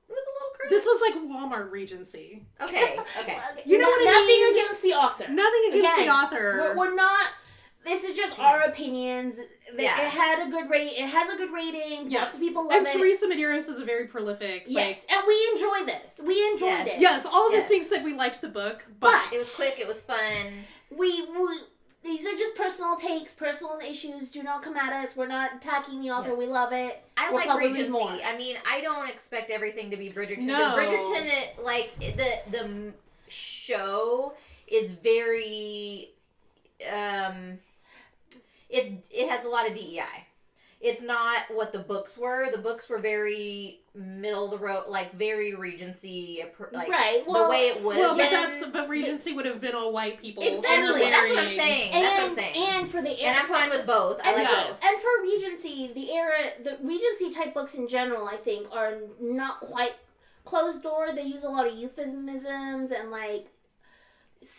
Speaker 3: It was a little crazy.
Speaker 1: This was like Walmart Regency.
Speaker 3: Okay.
Speaker 1: You know what I mean?
Speaker 2: Nothing against the author.
Speaker 1: Nothing against the author.
Speaker 2: We're not... This is just our opinions. It had a good rate. It has a good rating.
Speaker 1: Yes.
Speaker 2: Lots of people love
Speaker 1: and
Speaker 2: it.
Speaker 1: Teresa Medeiros is a very prolific.
Speaker 2: Yes, and we enjoy this. We enjoyed it.
Speaker 1: Yes, all of this being said, we liked the book, but...
Speaker 3: It was quick, it was fun.
Speaker 2: These are just personal takes, personal issues. Do not come at us. We're not attacking the author.
Speaker 1: Yes.
Speaker 2: We love it.
Speaker 3: I like Regency. More. I mean, I don't expect everything to be Bridgerton.
Speaker 1: No.
Speaker 3: Bridgerton, the show is very... It has a lot of DEI. It's not what the books were. The books were very middle of the road, like very Regency, like the way it would have been.
Speaker 1: But Regency would have been all white people.
Speaker 3: Exactly, that's what I'm saying.
Speaker 2: And for the era,
Speaker 3: and I'm fine with both. I like both.
Speaker 2: And for Regency, the Regency type books in general, I think, are not quite closed door. They use a lot of euphemisms and like.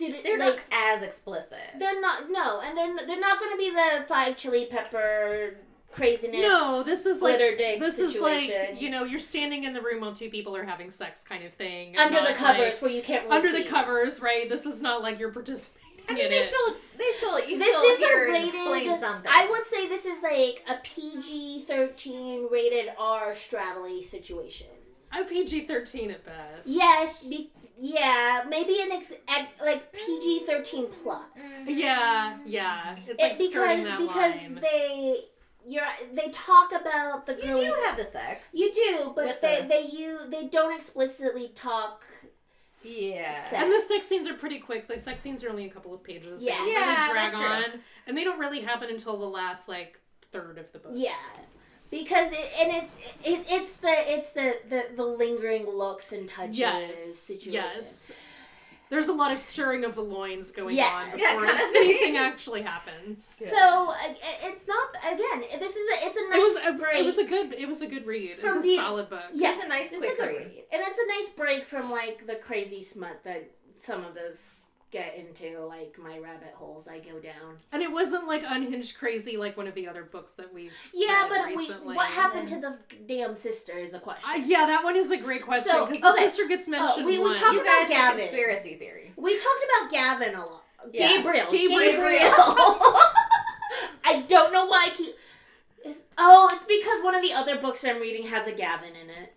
Speaker 3: They're not as explicit.
Speaker 2: They're not. No, and they're not going to be the 5 chili pepper. Craziness.
Speaker 1: No, this is like
Speaker 2: situation.
Speaker 1: you're standing in the room while 2 people are having sex, kind of thing.
Speaker 2: Under the covers, where you can't really
Speaker 1: under
Speaker 2: see.
Speaker 1: the covers, right? This is not like you're participating.
Speaker 3: I mean, they still
Speaker 2: hear and
Speaker 3: explain something.
Speaker 2: I would say this is like a PG-13 rated R Stradley situation.
Speaker 1: I'm PG-13 at best.
Speaker 2: Yes, maybe like PG-13 plus.
Speaker 1: Yeah. It's like skirting that line.
Speaker 2: They talk about the girl.
Speaker 3: You do have the sex.
Speaker 2: You do, but they don't explicitly talk.
Speaker 3: Yeah.
Speaker 2: Sex.
Speaker 1: And the sex scenes are pretty quick. The sex scenes are only a couple of pages.
Speaker 2: Yeah.
Speaker 1: They don't really drag on,
Speaker 3: true.
Speaker 1: and they don't really happen until the last third of the book.
Speaker 2: Yeah. Because it's the lingering looks and touches situation. Yes.
Speaker 1: There's a lot of stirring of the loins going on before anything actually happens.
Speaker 2: Yeah. So it's not it's a nice break.
Speaker 1: It was a good read. It's a solid book.
Speaker 2: Yeah,
Speaker 3: it's a nice quick read.
Speaker 2: And it's a nice break from the crazy smut that some of those get into, like my rabbit holes I go down.
Speaker 1: And it wasn't unhinged crazy like one of the other books that we've read recently.
Speaker 2: What happened to the damn sister is a question.
Speaker 1: That one is a great question because the sister gets mentioned
Speaker 2: we
Speaker 1: once.
Speaker 2: talked about Gavin.
Speaker 3: Conspiracy theory.
Speaker 2: We talked about Gavin a lot.
Speaker 3: Yeah.
Speaker 2: Gabriel. don't know why it's because one of the other books I'm reading has a Gavin in it.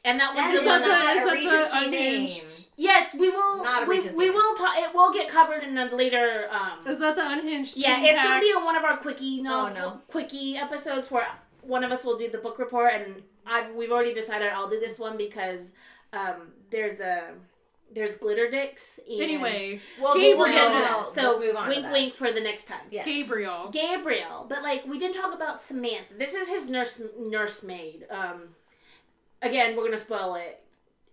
Speaker 2: And that one's
Speaker 1: the Regency name.
Speaker 2: Yes, we will.
Speaker 3: Not a Regency.
Speaker 2: We will talk. It will get covered in a later.
Speaker 1: Is that the unhinged?
Speaker 2: Yeah, it's gonna be on one of our quickie. Quickie episodes where one of us will do the book report, and we've already decided I'll do this one because there's glitter dicks.
Speaker 1: Anyway,
Speaker 2: Gabriel. So wink, wink for the next time.
Speaker 1: Yes. Gabriel.
Speaker 2: But we didn't talk about Samantha. This is his nursemaid. Again, we're gonna spoil it.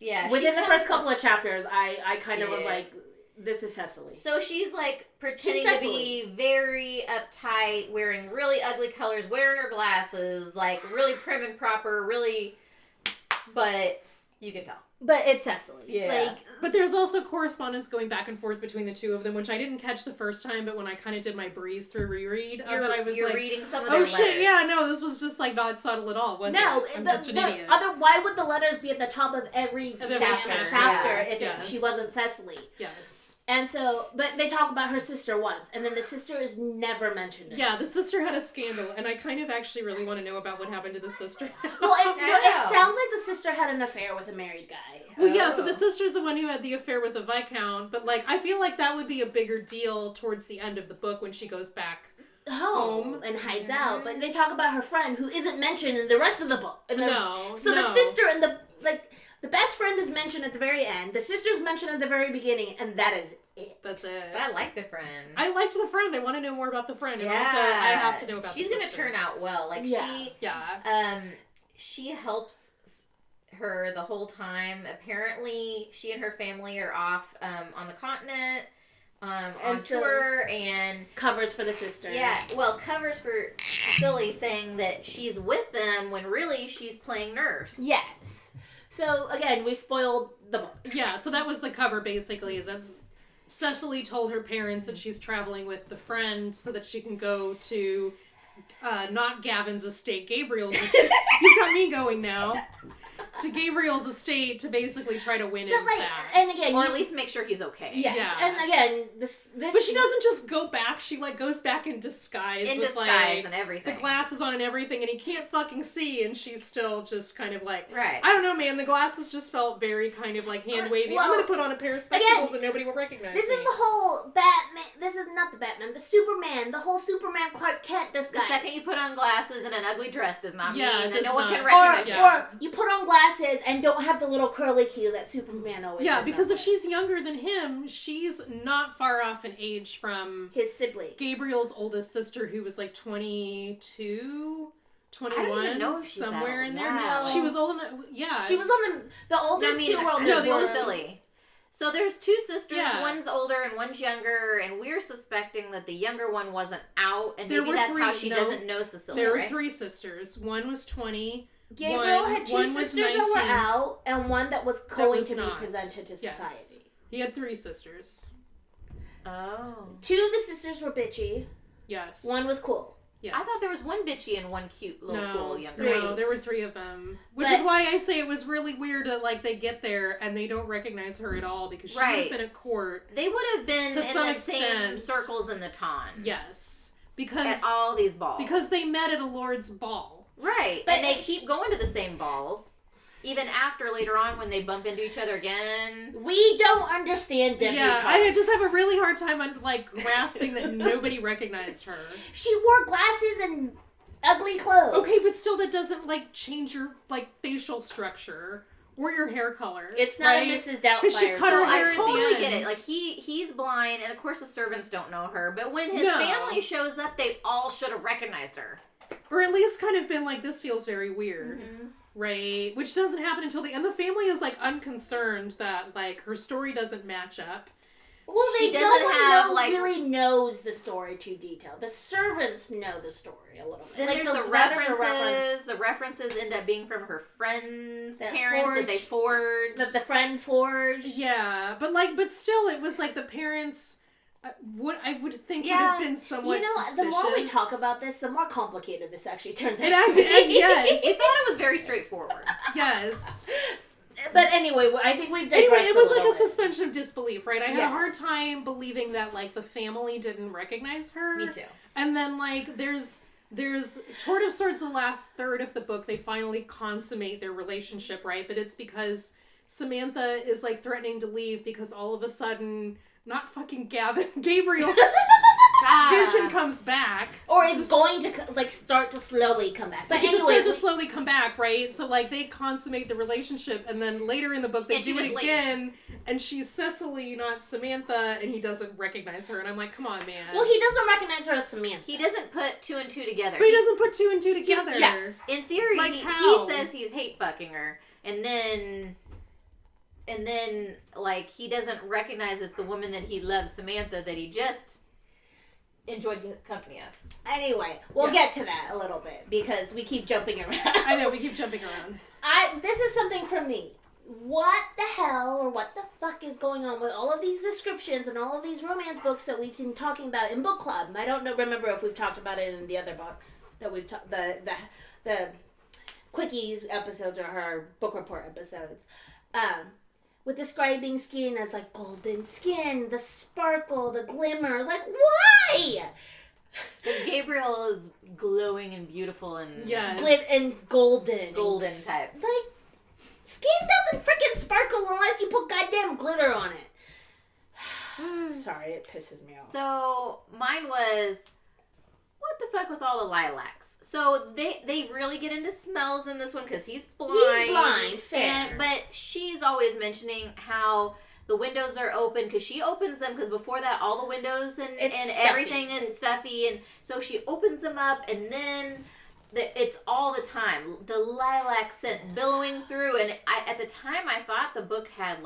Speaker 3: Yeah.
Speaker 2: Within the first couple of chapters, I kind of was like, this is Cecily.
Speaker 3: So she's pretending to be very uptight, wearing really ugly colors, wearing her glasses, really prim and proper, really. But you can tell.
Speaker 2: But it's Cecily.
Speaker 3: Yeah.
Speaker 1: But there's also correspondence going back and forth between the two of them, which I didn't catch the first time, but when I kind of did my breeze through reread of it, I was
Speaker 3: reading some of their letters.
Speaker 1: Shit, yeah, no, this was just not subtle at all, was it? I'm just an idiot.
Speaker 2: Why would the letters be at the top of every chapter if she wasn't Cecily?
Speaker 1: Yes.
Speaker 2: And so, but they talk about her sister once, and then the sister is never mentioned.
Speaker 1: Yeah, the sister had a scandal, and I kind of actually really want to know about what happened to the sister.
Speaker 2: Well, it sounds like the sister had an affair with a married guy.
Speaker 1: Well, yeah, so the sister's the one who had the affair with the Viscount, but I feel like that would be a bigger deal towards the end of the book when she goes back home
Speaker 2: and hides out. But they talk about her friend who isn't mentioned in the rest of the book.
Speaker 1: The
Speaker 2: sister and the best friend is mentioned at the very end. The sister's mentioned at the very beginning, and that is it.
Speaker 1: That's it.
Speaker 3: But I like the friend.
Speaker 1: I liked the friend. I want to know more about the friend. And also, I have to know about
Speaker 3: She's going to turn out well. She helps her the whole time. Apparently, she and her family are off on the continent on tour and
Speaker 2: covers for the sister.
Speaker 3: Yeah, well, covers for Silly, saying that she's with them when really she's playing nurse.
Speaker 2: Yes. So again, we spoiled the book.
Speaker 1: Yeah, so that was the cover basically. Is that Cecily told her parents that she's traveling with the friend so that she can go to not Gavin's estate, Gabriel's estate. You got me going now. To Gabriel's estate to basically try to win him back.
Speaker 2: And again,
Speaker 3: or at least make sure he's okay.
Speaker 2: Yes. Yeah. And again, this.
Speaker 1: But she doesn't just go back. She goes back in disguise.
Speaker 3: And everything.
Speaker 1: The glasses on and everything, and he can't fucking see, and she's still just kind of
Speaker 3: right.
Speaker 1: I don't know, man. The glasses just felt very kind of hand wavy. I'm gonna put on a pair of spectacles and nobody will recognize
Speaker 2: this
Speaker 1: me.
Speaker 2: This is the whole Batman. This is not the Batman. The Superman. The whole Superman Clark Kent disguise.
Speaker 3: The second you put on glasses and an ugly dress does not mean that
Speaker 1: no
Speaker 3: one can recognize you.
Speaker 2: Or you put on glasses and don't have the little curly Q that Superman always.
Speaker 1: Yeah, because if she's younger than him, she's not far off in age from
Speaker 2: his sibling.
Speaker 1: Gabriel's oldest sister, who was 22, 21,
Speaker 3: I don't even know if she's
Speaker 1: somewhere in there.
Speaker 2: No.
Speaker 1: She was old enough. Yeah,
Speaker 2: she was on the oldest two were on
Speaker 3: the oldest Silly. So there's two sisters, one's older and one's younger, and we're suspecting that the younger one wasn't out, and maybe that's how she doesn't know Cecilia.
Speaker 1: There were three sisters. One was 20.
Speaker 2: Gabriel had two sisters that were out, and one that was going to be presented to society.
Speaker 1: Yes. He had three sisters.
Speaker 3: Oh.
Speaker 2: Two of the sisters were bitchy.
Speaker 1: Yes.
Speaker 2: One was cool.
Speaker 1: Yes.
Speaker 3: I thought there was one bitchy and one cute little cool younger.
Speaker 1: No, there were three of them. Which is why I say it was really weird that they get there and they don't recognize her at all because she would have been at court.
Speaker 3: They would have been in the same circles in the ton.
Speaker 1: Yes. Because
Speaker 3: at all these balls.
Speaker 1: Because they met at a Lord's ball.
Speaker 3: Right. But and they keep going to the same balls. Even after later on when they bump into each other again.
Speaker 2: We don't understand debutantes.
Speaker 1: Yeah, I just have a really hard time on grasping that nobody recognized her.
Speaker 2: She wore glasses and ugly clothes.
Speaker 1: Okay, but still that doesn't change your facial structure or your hair color.
Speaker 2: It's not a Mrs. Doubtfire.
Speaker 1: Because she cut her hair
Speaker 3: I totally get it. He's blind and of course the servants don't know her, but when his family shows up, they all should have recognized her.
Speaker 1: Or at least kind of been this feels very weird. Mm-hmm. Right, which doesn't happen until the end. The family is unconcerned that her story doesn't match up.
Speaker 2: Well, really knows the story to detail. The servants know the story a little bit.
Speaker 3: Then there's the references. The references end up being from her friend's parents that they forged.
Speaker 2: That the friend forged.
Speaker 1: Yeah, but still, it was the parents. What I would think would have been somewhat suspicious.
Speaker 2: The more we talk about this, the more complicated this actually turns out
Speaker 1: to be. Yes.
Speaker 3: It was very straightforward.
Speaker 1: Yes.
Speaker 2: But anyway, I think we've digressed.
Speaker 1: Anyway, it was like a
Speaker 2: bit.
Speaker 1: suspension of disbelief, right? I had a hard time believing that, like, the family didn't recognize her.
Speaker 3: Me too.
Speaker 1: And then, like, there's toward of sorts the last third of the book, they finally consummate their relationship, right? But it's because Samantha is, like, threatening to leave because all of a sudden, not fucking Gavin, Gabriel's vision comes back.
Speaker 2: Or is going to, like, start to slowly come back. But
Speaker 1: Like,
Speaker 2: anyway,
Speaker 1: just start to slowly come back, right? So, like, they consummate the relationship, and then later in the book, they do it again, and she's Cecily, not Samantha, and he doesn't recognize her, and I'm like, come on, man.
Speaker 2: Well, he doesn't recognize her as Samantha.
Speaker 3: He doesn't put two and two together.
Speaker 1: But he doesn't put two and two together.
Speaker 2: Yes.
Speaker 3: In theory,
Speaker 1: Like,
Speaker 3: he
Speaker 1: how?
Speaker 3: says he's hate fucking her, and then like he doesn't recognize as the woman that he loves, Samantha, that he just enjoyed the company of.
Speaker 2: Anyway, we'll get to that a little bit because we keep jumping around.
Speaker 1: I know, we keep jumping around.
Speaker 2: This is something for me. What the hell or what the fuck is going on with all of these descriptions and all of these romance books that we've been talking about in book club? I don't remember if we've talked about it in the other books that we've talked the quickies episodes or her book report episodes. With describing skin as like golden skin, the sparkle, the glimmer. Like, why?
Speaker 3: Because Gabriel is glowing and beautiful and
Speaker 2: And golden.
Speaker 3: Golden type.
Speaker 2: Like, skin doesn't freaking sparkle unless you put goddamn glitter on it. Sorry, it pisses me off.
Speaker 3: So mine was, what the fuck with all the lilacs? So they really get into smells in this one because he's blind.
Speaker 2: He's blind, fair.
Speaker 3: But she's always mentioning how the windows are open because she opens them because before that all the windows and everything is stuffy, and so she opens them up and then it's all the time the lilac scent billowing through. And at the time I thought the book had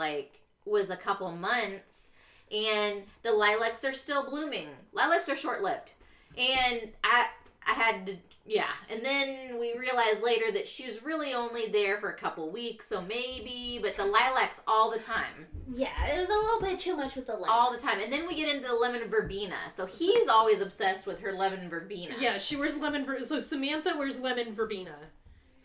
Speaker 3: was a couple months, and the lilacs are still blooming. Lilacs are short-lived, and I had to. Yeah, and then we realized later that she was really only there for a couple weeks, so maybe, but the lilacs all the time.
Speaker 2: Yeah, it was a little bit too much with the lilacs.
Speaker 3: All the time. And then we get into the lemon verbena. So he's always obsessed with her lemon verbena.
Speaker 1: Yeah, she wears lemon verbena. So Samantha wears lemon verbena.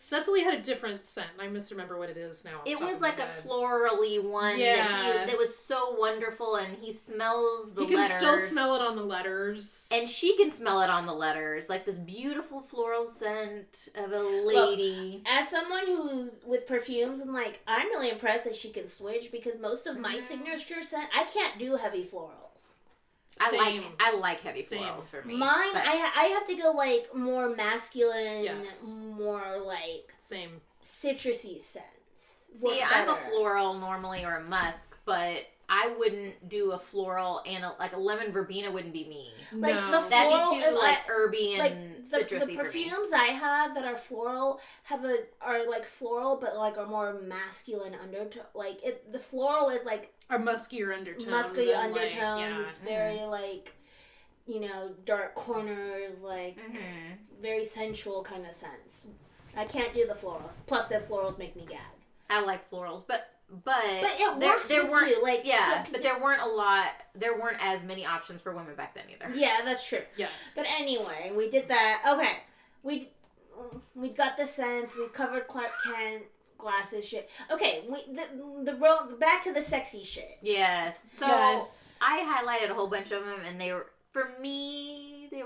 Speaker 1: Cecily had a different scent. I misremember what it is now.
Speaker 3: It was like a florally one that was so wonderful, and he smells the letters.
Speaker 1: He can still smell it on the letters.
Speaker 3: And she can smell it on the letters. Like this beautiful floral scent of a lady.
Speaker 2: Well, as someone who's with perfumes, I'm really impressed that she can switch, because most of my signature scent, I can't do heavy florals.
Speaker 3: I like heavy florals for me.
Speaker 2: Mine, I have to go more masculine, more citrusy scents.
Speaker 3: See, I'm a floral normally, or a musk, but I wouldn't do a floral, and a lemon verbena wouldn't be me.
Speaker 2: No.
Speaker 3: That'd be too herby and citrusy
Speaker 2: the perfumes I have that are floral are floral, but are more masculine undertone. The floral is
Speaker 1: are muskier undertones.
Speaker 2: Musky undertones. It's very dark corners, very sensual kind of scents. I can't do the florals. Plus, the florals make me gag.
Speaker 3: I like florals, but
Speaker 2: it works with you.
Speaker 3: But there weren't as many options for women back then either.
Speaker 2: Yeah, that's true.
Speaker 1: Yes.
Speaker 2: But anyway, we did that. Okay, we got the scents. We covered Clark Kent glasses shit. Okay, the back to the sexy shit.
Speaker 3: Yes. So I highlighted a whole bunch of them, and they were, for me, they made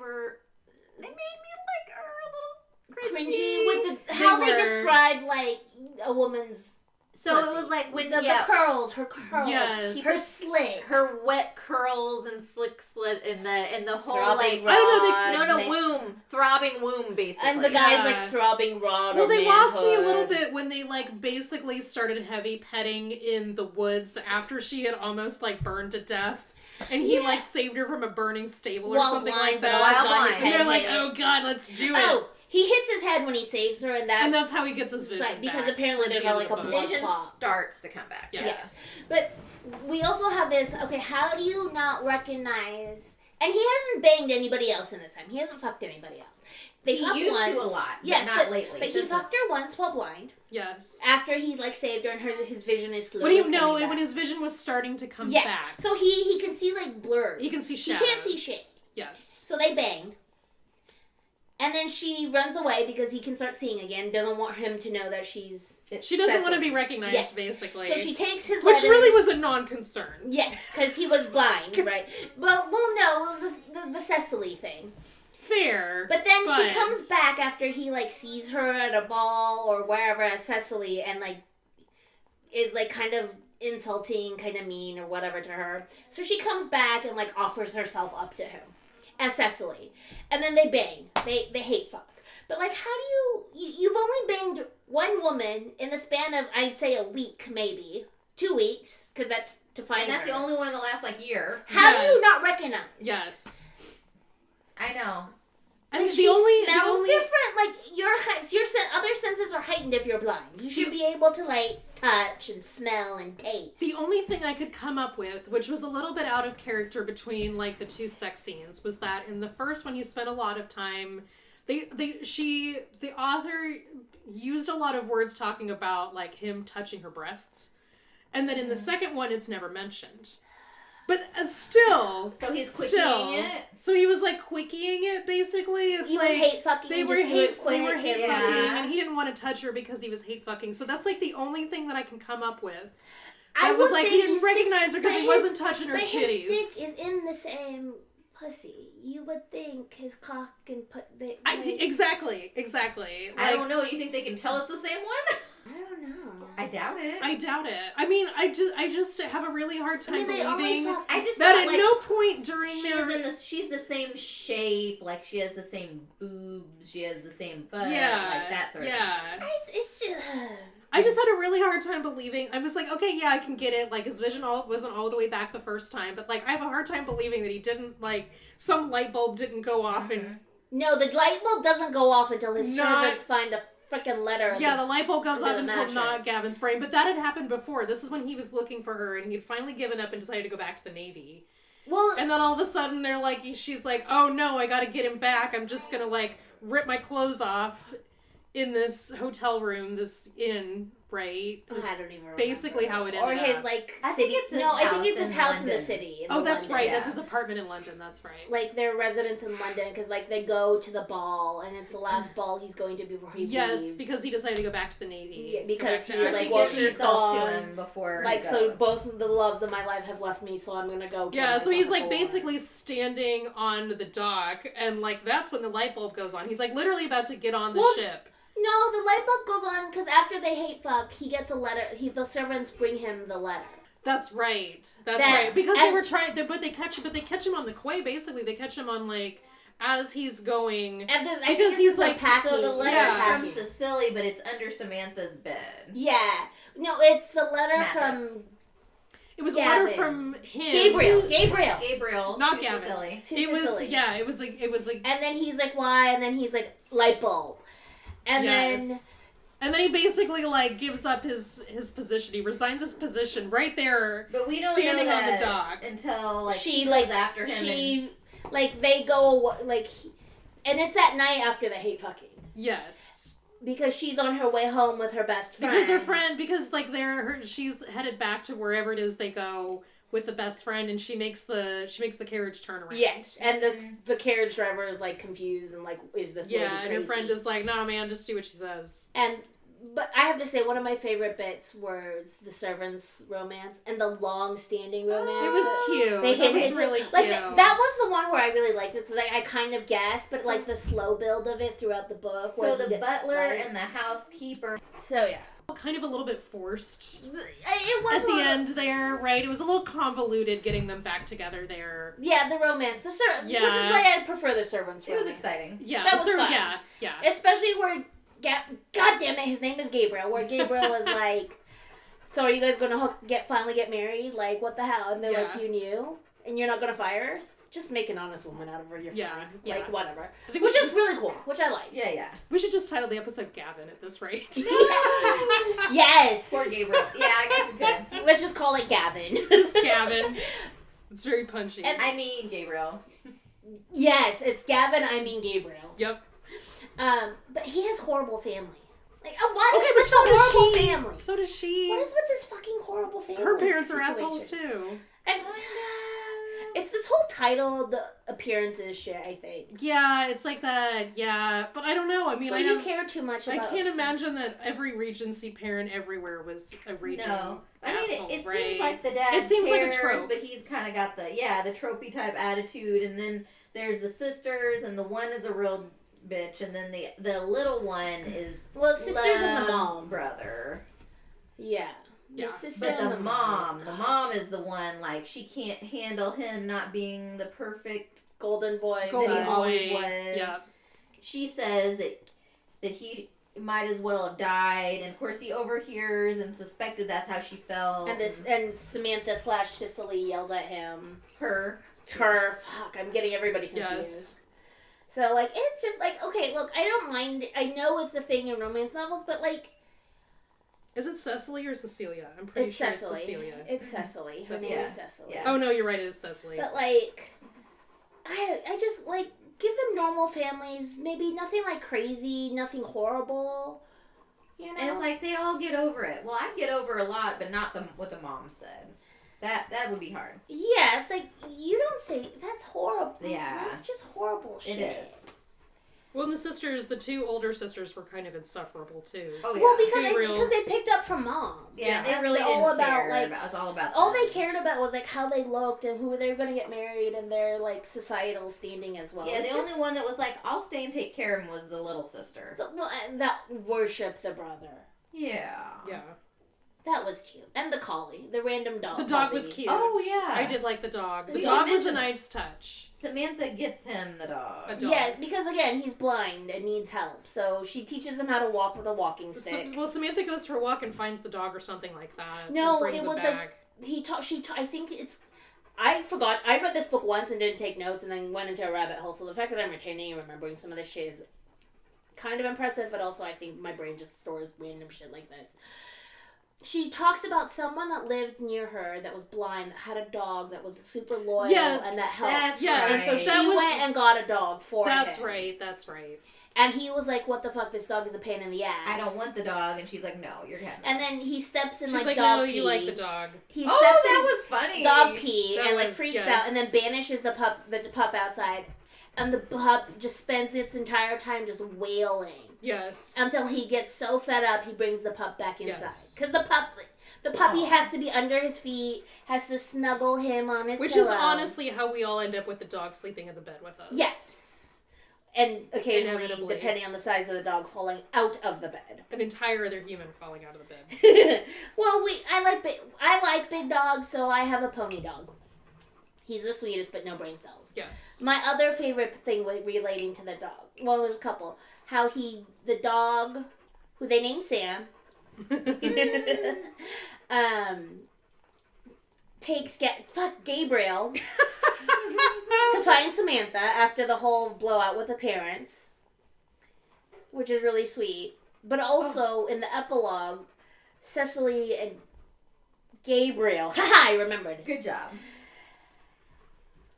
Speaker 3: me like a little cringy
Speaker 2: with how they described a woman's.
Speaker 3: So
Speaker 2: pussy.
Speaker 3: It was like when
Speaker 2: the curls, her curls, her slit,
Speaker 3: her wet curls and slick slit, and the whole
Speaker 2: throbbing
Speaker 3: rod. Womb, throbbing womb, basically.
Speaker 2: And the guy's throbbing rod.
Speaker 1: Well, they lost me a little bit when they basically started heavy petting in the woods after she had almost burned to death. And he saved her from a burning stable or something like that. And they're like, oh god, let's do it.
Speaker 2: Oh, he hits his head when he saves her, and
Speaker 1: that's how he gets his vision back.
Speaker 2: Because apparently there's a blood
Speaker 3: vision
Speaker 2: clot.
Speaker 3: Starts to come back.
Speaker 1: Yes.
Speaker 2: But we also have this, how do you not recognize... And he hasn't banged anybody else in this time. He hasn't fucked anybody else.
Speaker 3: He used to a lot, but not lately.
Speaker 2: But he fucked her once while blind.
Speaker 1: Yes.
Speaker 2: After he's saved her and his vision is slowly coming back.
Speaker 1: When his vision was starting to come back.
Speaker 2: So he can see blurs.
Speaker 1: He can see shadows.
Speaker 2: He can't see shit.
Speaker 1: Yes.
Speaker 2: So they banged. And then she runs away because he can start seeing again. Doesn't want him to know that she
Speaker 1: doesn't want to be recognized, basically.
Speaker 2: So she takes his
Speaker 1: Which
Speaker 2: letters.
Speaker 1: really was a non-concern.
Speaker 2: Yes, because he was blind, right? Well, no, it was the Cecily thing.
Speaker 1: Fair.
Speaker 2: But then she comes back after he, like, sees her at a ball or wherever as Cecily and, like, is, like, kind of insulting, kind of mean or whatever to her. So she comes back and, like, offers herself up to him as Cecily. And then they bang. They hate fuck. But, like, how do you've only banged one woman in the span of, I'd say, a week, maybe. 2 weeks, because that's to find
Speaker 3: And that's
Speaker 2: her.
Speaker 3: the only one in the last, like, year.
Speaker 2: How do you not recognize?
Speaker 1: Yes.
Speaker 3: I know.
Speaker 1: I mean,
Speaker 2: Like, she smells different. Like, your other senses are heightened if you're blind. You should be able to, like, touch and smell and taste.
Speaker 1: The only thing I could come up with, which was a little bit out of character between, like, the two sex scenes, was that in the first one he spent a lot of time... The author used a lot of words talking about, like, him touching her breasts. And then in the second one, it's never mentioned. But still...
Speaker 3: So he's quickying it?
Speaker 1: So he was, like, quickying it, basically. It's
Speaker 2: he
Speaker 1: like...
Speaker 2: was hate fucking.
Speaker 1: They were hate fucking, and he didn't want to touch her because he was hate fucking. So that's, like, the only thing that I can come up with. That was, like, he didn't recognize her because he wasn't touching her titties.
Speaker 2: But his dick is in the same... pussy. You would think his cock and
Speaker 1: Exactly. Like,
Speaker 3: I don't know. Do you think they can tell it's the same one?
Speaker 2: I don't know.
Speaker 3: I doubt it.
Speaker 1: I mean, I just have a really hard time believing
Speaker 3: that
Speaker 1: at no point during
Speaker 3: she's the same shape, like she has the same boobs, she has the same butt, like that sort of thing.
Speaker 2: It's just...
Speaker 1: I just had a really hard time believing. I was like, okay, yeah, I can get it. Like, his vision wasn't all the way back the first time. But, like, I have a hard time believing that he didn't, like, some light bulb didn't go off and...
Speaker 2: No, the light bulb doesn't go off until his servants find a freaking letter.
Speaker 1: Yeah, the light bulb goes off until not Gavin's brain. But that had happened before. This is when he was looking for her and he'd finally given up and decided to go back to the Navy.
Speaker 2: Well... And
Speaker 1: then all of a sudden, she's like, oh, no, I gotta get him back. I'm just gonna, like, rip my clothes off in this hotel room, this inn... Right?
Speaker 2: I don't even remember.
Speaker 1: Basically how it ended up.
Speaker 2: Or his, like, city.
Speaker 3: I think it's his house
Speaker 2: in the city.
Speaker 1: Oh, that's right. That's his apartment in London. That's right.
Speaker 2: Like, their residence in London, because, like, they go to the ball, and it's the last ball he's going to before he leaves.
Speaker 1: Yes, because he decided to go back to the Navy.
Speaker 2: Yeah, because
Speaker 3: she gives herself to him before
Speaker 2: like,
Speaker 3: he goes.
Speaker 2: so both the loves of my life have left me, so I'm gonna go.
Speaker 1: Yeah, so he's, like, basically standing on the dock, and, like, that's when the light bulb goes on. He's, like, literally about to get on the ship.
Speaker 2: No, the light bulb goes on because after they hate fuck, he gets a letter. The servants bring him the letter.
Speaker 1: That's right. That's right. Because they were trying, but they catch him on the quay. Basically, they catch him on, like, as he's going.
Speaker 2: Because he's like packing.
Speaker 3: So the letter's from Cecily, but it's under Samantha's bed.
Speaker 2: Yeah. No, it's the letter from.
Speaker 1: It was Gavin. A letter from him.
Speaker 2: Gabriel.
Speaker 1: Not Gavin.
Speaker 3: Cecily.
Speaker 1: It was like.
Speaker 2: And then he's like, why? And then he's like, light bulb. And then
Speaker 1: he basically, like, gives up his position. He resigns his position right there.
Speaker 3: But we don't
Speaker 1: standing
Speaker 3: know that
Speaker 1: on the dock
Speaker 3: until, like, she goes after him.
Speaker 2: Like, they go, like, and it's that night after the hate fucking.
Speaker 1: Yes.
Speaker 2: Because she's on her way home with her best friend.
Speaker 1: Because like she's headed back to wherever it is they go with the best friend, and she makes the carriage turn around.
Speaker 2: Yes, and the carriage driver is, like, confused and, like, is this lady crazy?
Speaker 1: And her friend is like, nah, man, just do what she says.
Speaker 2: But I have to say, one of my favorite bits was the servants' romance and the long-standing romance.
Speaker 1: It was cute. It was really cute.
Speaker 2: Like, that was the one where I really liked it. So, like, I kind of guessed, but, like, the slow build of it throughout the book.
Speaker 3: So the butler and the housekeeper.
Speaker 2: So, yeah.
Speaker 1: Kind of a little bit forced.
Speaker 2: It was
Speaker 1: at the end there, right? It was a little convoluted getting them back together there.
Speaker 2: Yeah, the romance, which is why I prefer the servants.
Speaker 3: It was exciting.
Speaker 2: Yeah, that was fun.
Speaker 1: Yeah.
Speaker 2: Especially where, God damn it, his name is Gabriel. Where Gabriel is like, so are you guys gonna finally get married? Like, what the hell? And they're like, you knew, and you're not gonna fire us? Just make an honest woman out of her. You're fine. Like, whatever. Which is really cool. Which I like.
Speaker 3: Yeah.
Speaker 1: We should just title the episode Gavin at this rate.
Speaker 2: Yes.
Speaker 3: Poor Gabriel. Yeah, I guess we could.
Speaker 2: Let's just call it Gavin.
Speaker 1: Just Gavin. It's very punchy.
Speaker 3: And I mean Gabriel.
Speaker 2: Yes, it's Gavin. I mean Gabriel.
Speaker 1: Yep.
Speaker 2: But he has horrible family. Like, what is with the horrible family?
Speaker 1: So does she.
Speaker 2: What is with this fucking horrible family?
Speaker 1: Her parents are assholes too.
Speaker 2: And It's this whole title, the appearances shit, I think.
Speaker 1: Yeah, it's like that. Yeah, but I don't know. I mean,
Speaker 2: you care too much about.
Speaker 1: I can't imagine that every Regency parent everywhere was a Regent.
Speaker 4: No, I mean it
Speaker 1: right?
Speaker 4: seems like the dad.
Speaker 1: It seems
Speaker 4: cares,
Speaker 1: like a trope,
Speaker 4: but he's kind of got the tropey type attitude, and then there's the sisters, and the one is a real bitch, and then the little one is
Speaker 2: sisters and the mom
Speaker 4: brother.
Speaker 2: Yeah.
Speaker 1: Yeah.
Speaker 4: But the mom is the one, like, she can't handle him not being the perfect
Speaker 2: golden boy
Speaker 4: that he always was.
Speaker 1: Yeah.
Speaker 4: She says that he might as well have died, and of course he overhears and suspected that's how she felt.
Speaker 2: And Samantha / Cicely yells at him.
Speaker 4: Her.
Speaker 2: Fuck, I'm getting everybody confused.
Speaker 1: Yes.
Speaker 2: So, like, it's just like, okay, look, I don't mind. I know it's a thing in romance novels, but, like,
Speaker 1: is it Cecily or Cecilia? I'm pretty sure
Speaker 2: Cecily.
Speaker 1: it's Cecilia.
Speaker 2: It's Cecily. Her name is Cecily.
Speaker 4: Yeah.
Speaker 1: Oh, no, you're right. It is Cecily.
Speaker 2: But, like, I just, like, give them normal families. Maybe nothing, like, crazy, nothing horrible. You know?
Speaker 4: And it's like, they all get over it. Well, I get over a lot, but not what the mom said. That would be hard.
Speaker 2: Yeah, it's like, you don't say, that's horrible.
Speaker 4: Yeah.
Speaker 2: That's just horrible shit.
Speaker 4: It is.
Speaker 1: Well, the two older sisters were kind of insufferable, too.
Speaker 4: Oh, yeah.
Speaker 2: Well, because they picked up from mom.
Speaker 4: Yeah, they
Speaker 2: And
Speaker 4: really
Speaker 2: all
Speaker 4: didn't
Speaker 2: about,
Speaker 4: care.
Speaker 2: like,
Speaker 4: It was all about
Speaker 2: all
Speaker 4: them.
Speaker 2: they cared about was, like, how they looked and who they were going to get married and their, like, societal standing as well.
Speaker 4: Yeah, the only one that was like, I'll stay and take care of him was the little sister.
Speaker 2: That worshipped the brother.
Speaker 4: Yeah.
Speaker 1: Yeah.
Speaker 2: That was cute. And the collie, the random dog.
Speaker 1: The dog
Speaker 2: puppy.
Speaker 1: was cute.
Speaker 4: Oh, yeah.
Speaker 1: I did like the dog. The
Speaker 4: We
Speaker 1: dog
Speaker 4: should
Speaker 1: was a
Speaker 4: mention
Speaker 1: nice touch.
Speaker 4: Samantha gets him the dog.
Speaker 1: A dog.
Speaker 2: Yeah, because again, he's blind and needs help. So she teaches him how to walk with a walking stick.
Speaker 1: Well, Samantha goes for a walk and finds the dog or something like that.
Speaker 2: No,
Speaker 1: brings
Speaker 2: it was
Speaker 1: back.
Speaker 2: I think it's. I forgot. I read this book once and didn't take notes, and then went into a rabbit hole. So the fact that I'm retaining and remembering some of this shit is kind of impressive, but also I think my brain just stores random shit like this. She talks about someone that lived near her that was blind, that had a dog that was super loyal, and that helped.
Speaker 1: Yes,
Speaker 2: And so
Speaker 4: right.
Speaker 2: she went and got a dog for him.
Speaker 1: That's right.
Speaker 2: And he was like, what the fuck, this dog is a pain in the ass.
Speaker 4: I don't want the dog, and she's like, no, you're getting it.
Speaker 2: And then he steps in,
Speaker 1: She's like,
Speaker 2: dog
Speaker 1: no,
Speaker 2: pee.
Speaker 1: you like the dog.
Speaker 2: He steps
Speaker 4: that
Speaker 2: in
Speaker 4: was funny.
Speaker 2: dog pee
Speaker 1: That
Speaker 2: and, like,
Speaker 1: was-
Speaker 2: freaks
Speaker 1: yes.
Speaker 2: out, and then banishes the pup outside. And the pup just spends its entire time just wailing.
Speaker 1: Yes.
Speaker 2: Until he gets so fed up, he brings the pup back inside.
Speaker 1: Yes.
Speaker 2: Because the puppy has to be under his feet, has to snuggle him on his
Speaker 1: Which
Speaker 2: pillow.
Speaker 1: is honestly how we all end up with the dog sleeping in the bed with us.
Speaker 2: Yes. And occasionally,
Speaker 1: Inevitably.
Speaker 2: depending on the size of the dog, falling out of the bed.
Speaker 1: An entire other human falling out of the bed.
Speaker 2: Well, I like big dogs, so I have a pony dog. He's the sweetest, but no brain cells.
Speaker 1: Yes.
Speaker 2: My other favorite thing relating to the dog, well, there's a couple. How the dog, who they named Sam, takes Gabriel to find Samantha after the whole blowout with the parents, which is really sweet. But also in the epilogue, Cecily and Gabriel, I remembered,
Speaker 4: Good job.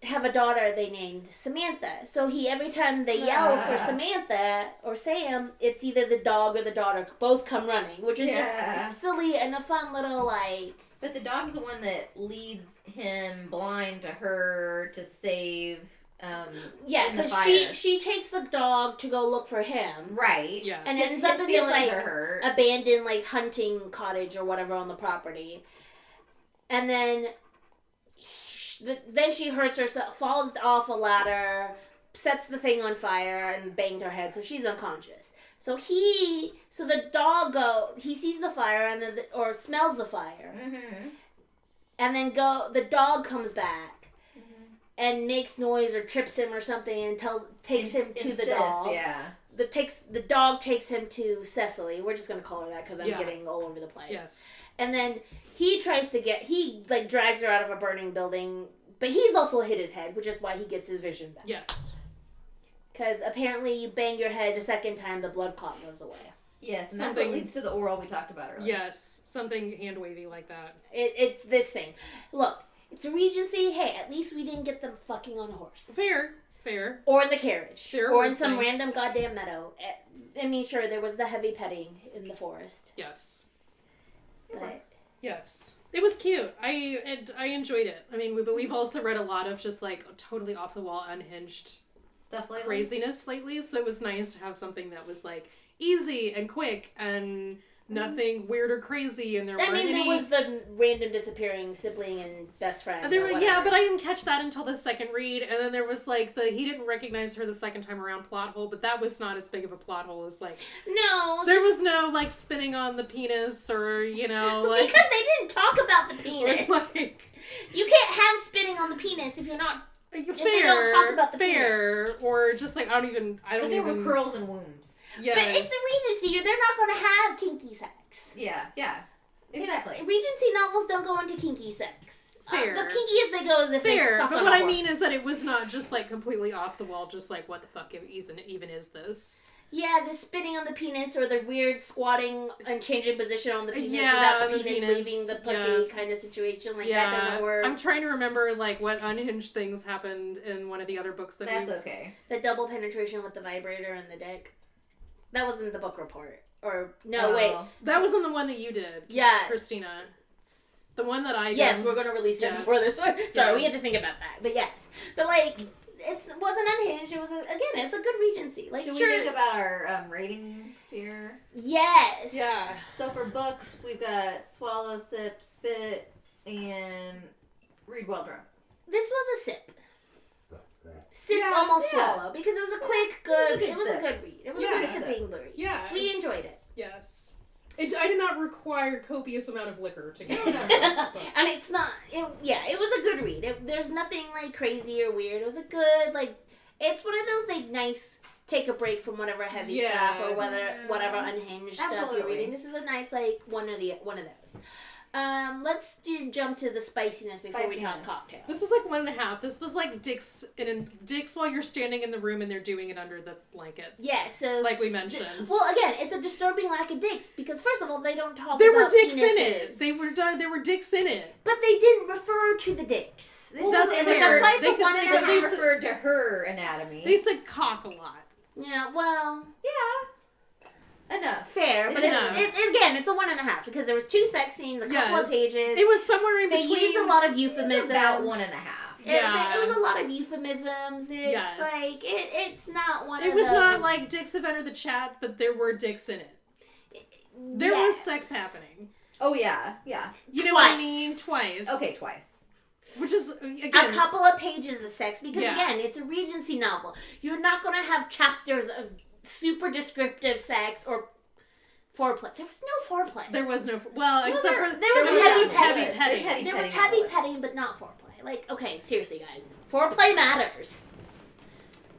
Speaker 2: have a daughter they named Samantha. So every time they yell for Samantha or Sam, it's either the dog or the daughter both come running, which is just silly and a fun little, like...
Speaker 4: But the dog's the one that leads him blind to her to save.
Speaker 2: Yeah, because she takes the dog to go look for him.
Speaker 4: Right.
Speaker 1: Yes.
Speaker 2: And
Speaker 4: His
Speaker 2: ends up in this,
Speaker 4: feelings
Speaker 2: like,
Speaker 4: are hurt.
Speaker 2: abandoned, like, hunting cottage or whatever on the property. And then she hurts herself, falls off a ladder, sets the thing on fire, and banged her head, so she's unconscious. So the dog he sees the fire and or smells the fire, and then the dog comes back and makes noise or trips him or something and takes him to the dog.
Speaker 4: Yeah.
Speaker 2: The dog takes him to Cecily. We're just gonna call her that because I'm getting all over the place.
Speaker 1: Yes.
Speaker 2: And then he drags her out of a burning building, but he's also hit his head, which is why he gets his vision back.
Speaker 1: Yes.
Speaker 2: Because apparently you bang your head a second time, the blood clot goes away.
Speaker 4: Yes, and that's what leads to the oral we talked about earlier.
Speaker 1: Yes, something hand wavy like that.
Speaker 2: It's this thing. Look, it's a Regency. Hey, at least we didn't get them fucking on a horse.
Speaker 1: Fair.
Speaker 2: Or in the carriage.
Speaker 1: Or
Speaker 2: in some random goddamn meadow. I mean, sure, there was the heavy petting in the forest.
Speaker 1: Yes.
Speaker 2: But
Speaker 1: Yes. It was cute. I enjoyed it. I mean, but we've also read a lot of just like totally off the wall, unhinged
Speaker 4: Stuff lately.
Speaker 1: craziness lately. So it was nice to have something that was like easy and quick and nothing weird or crazy. And there
Speaker 2: was the random disappearing sibling and best friend.
Speaker 1: But I didn't catch that until the second read. And then there was like he didn't recognize her the second time around plot hole, but that was not as big of a plot hole as like there was no like spinning on the penis or like
Speaker 2: because they didn't talk about the penis.
Speaker 1: Like,
Speaker 2: you can't have spinning on the penis if you're not.
Speaker 1: Fair,
Speaker 2: if they don't talk about the penis.
Speaker 1: Or just like I don't
Speaker 4: But there were curls and wombs.
Speaker 1: Yes.
Speaker 2: But it's a Regency. They're not going to have kinky sex.
Speaker 4: Yeah. Exactly.
Speaker 2: Regency novels don't go into kinky sex.
Speaker 1: Fair.
Speaker 2: The kinkiest they go is if they fuck
Speaker 1: but
Speaker 2: on
Speaker 1: what
Speaker 2: a
Speaker 1: I
Speaker 2: horse.
Speaker 1: mean is that it was not just like completely off the wall, just like what the fuck even is this?
Speaker 2: Yeah, the spinning on the penis or the weird squatting and changing position on the penis without the penis leaving the pussy kind of situation. Like that doesn't work.
Speaker 1: I'm trying to remember like what unhinged things happened in one of the other books
Speaker 4: That's okay.
Speaker 2: The double penetration with the vibrator and the dick. That was in the book report. Or no, wait.
Speaker 1: That was in the one that you did.
Speaker 2: Yeah.
Speaker 1: Christina. The one that I did.
Speaker 2: Yes, we're going to release that before this one. Sorry, we had to think about that. But yes. But like it wasn't unhinged. It was it's a good Regency. Like,
Speaker 4: should we think about our ratings here?
Speaker 2: Yes.
Speaker 1: Yeah.
Speaker 4: So for books, we've got Swallow, Sip, Spit, and Read Well Drunk.
Speaker 2: This was a sip. Sip almost swallow because it was a quick, good. It was a good read. It was a good sipping read.
Speaker 1: Yeah.
Speaker 2: We enjoyed it.
Speaker 1: Yes. I did not require copious amount of liquor to get this book.
Speaker 2: And it's not. It was a good read. There's nothing like crazy or weird. It was a good It's one of those like nice take a break from whatever heavy stuff or whatever unhinged stuff you're reading. This is a nice like one of those. Let's jump to the spiciness before we talk cocktails.
Speaker 1: This was like 1.5. This was like Dick's while you're standing in the room and they're doing it under the blankets.
Speaker 2: Yeah, so
Speaker 1: like we mentioned.
Speaker 2: Well, again, it's a disturbing lack of dicks because first of all, they don't talk.
Speaker 1: There
Speaker 2: about
Speaker 1: were dicks
Speaker 2: penises.
Speaker 1: in it. There were dicks in it.
Speaker 2: But they didn't refer to the dicks.
Speaker 4: That's why it's a 1.5. They referred to her anatomy.
Speaker 1: They said cock a lot.
Speaker 2: Yeah. Well.
Speaker 4: Yeah. Enough.
Speaker 2: Fair, but it's a 1.5 because there was 2 sex scenes, a couple of pages.
Speaker 1: It was somewhere in between.
Speaker 2: They used a lot of euphemisms.
Speaker 4: About 1.5.
Speaker 2: It was a lot of euphemisms. It's like it's not one.
Speaker 1: It was not like dicks have entered the chat, but there were dicks in it. There was sex happening.
Speaker 4: Oh yeah.
Speaker 1: You know what I mean? Twice.
Speaker 4: Okay, twice.
Speaker 1: Which is again
Speaker 2: a couple of pages of sex because again, it's a Regency novel. You're not going to have chapters of super descriptive sex or foreplay. There was no foreplay.
Speaker 1: There was no except for
Speaker 2: there was heavy
Speaker 1: petting.
Speaker 2: There was heavy petting, but not foreplay. Like, okay, seriously, guys, foreplay matters.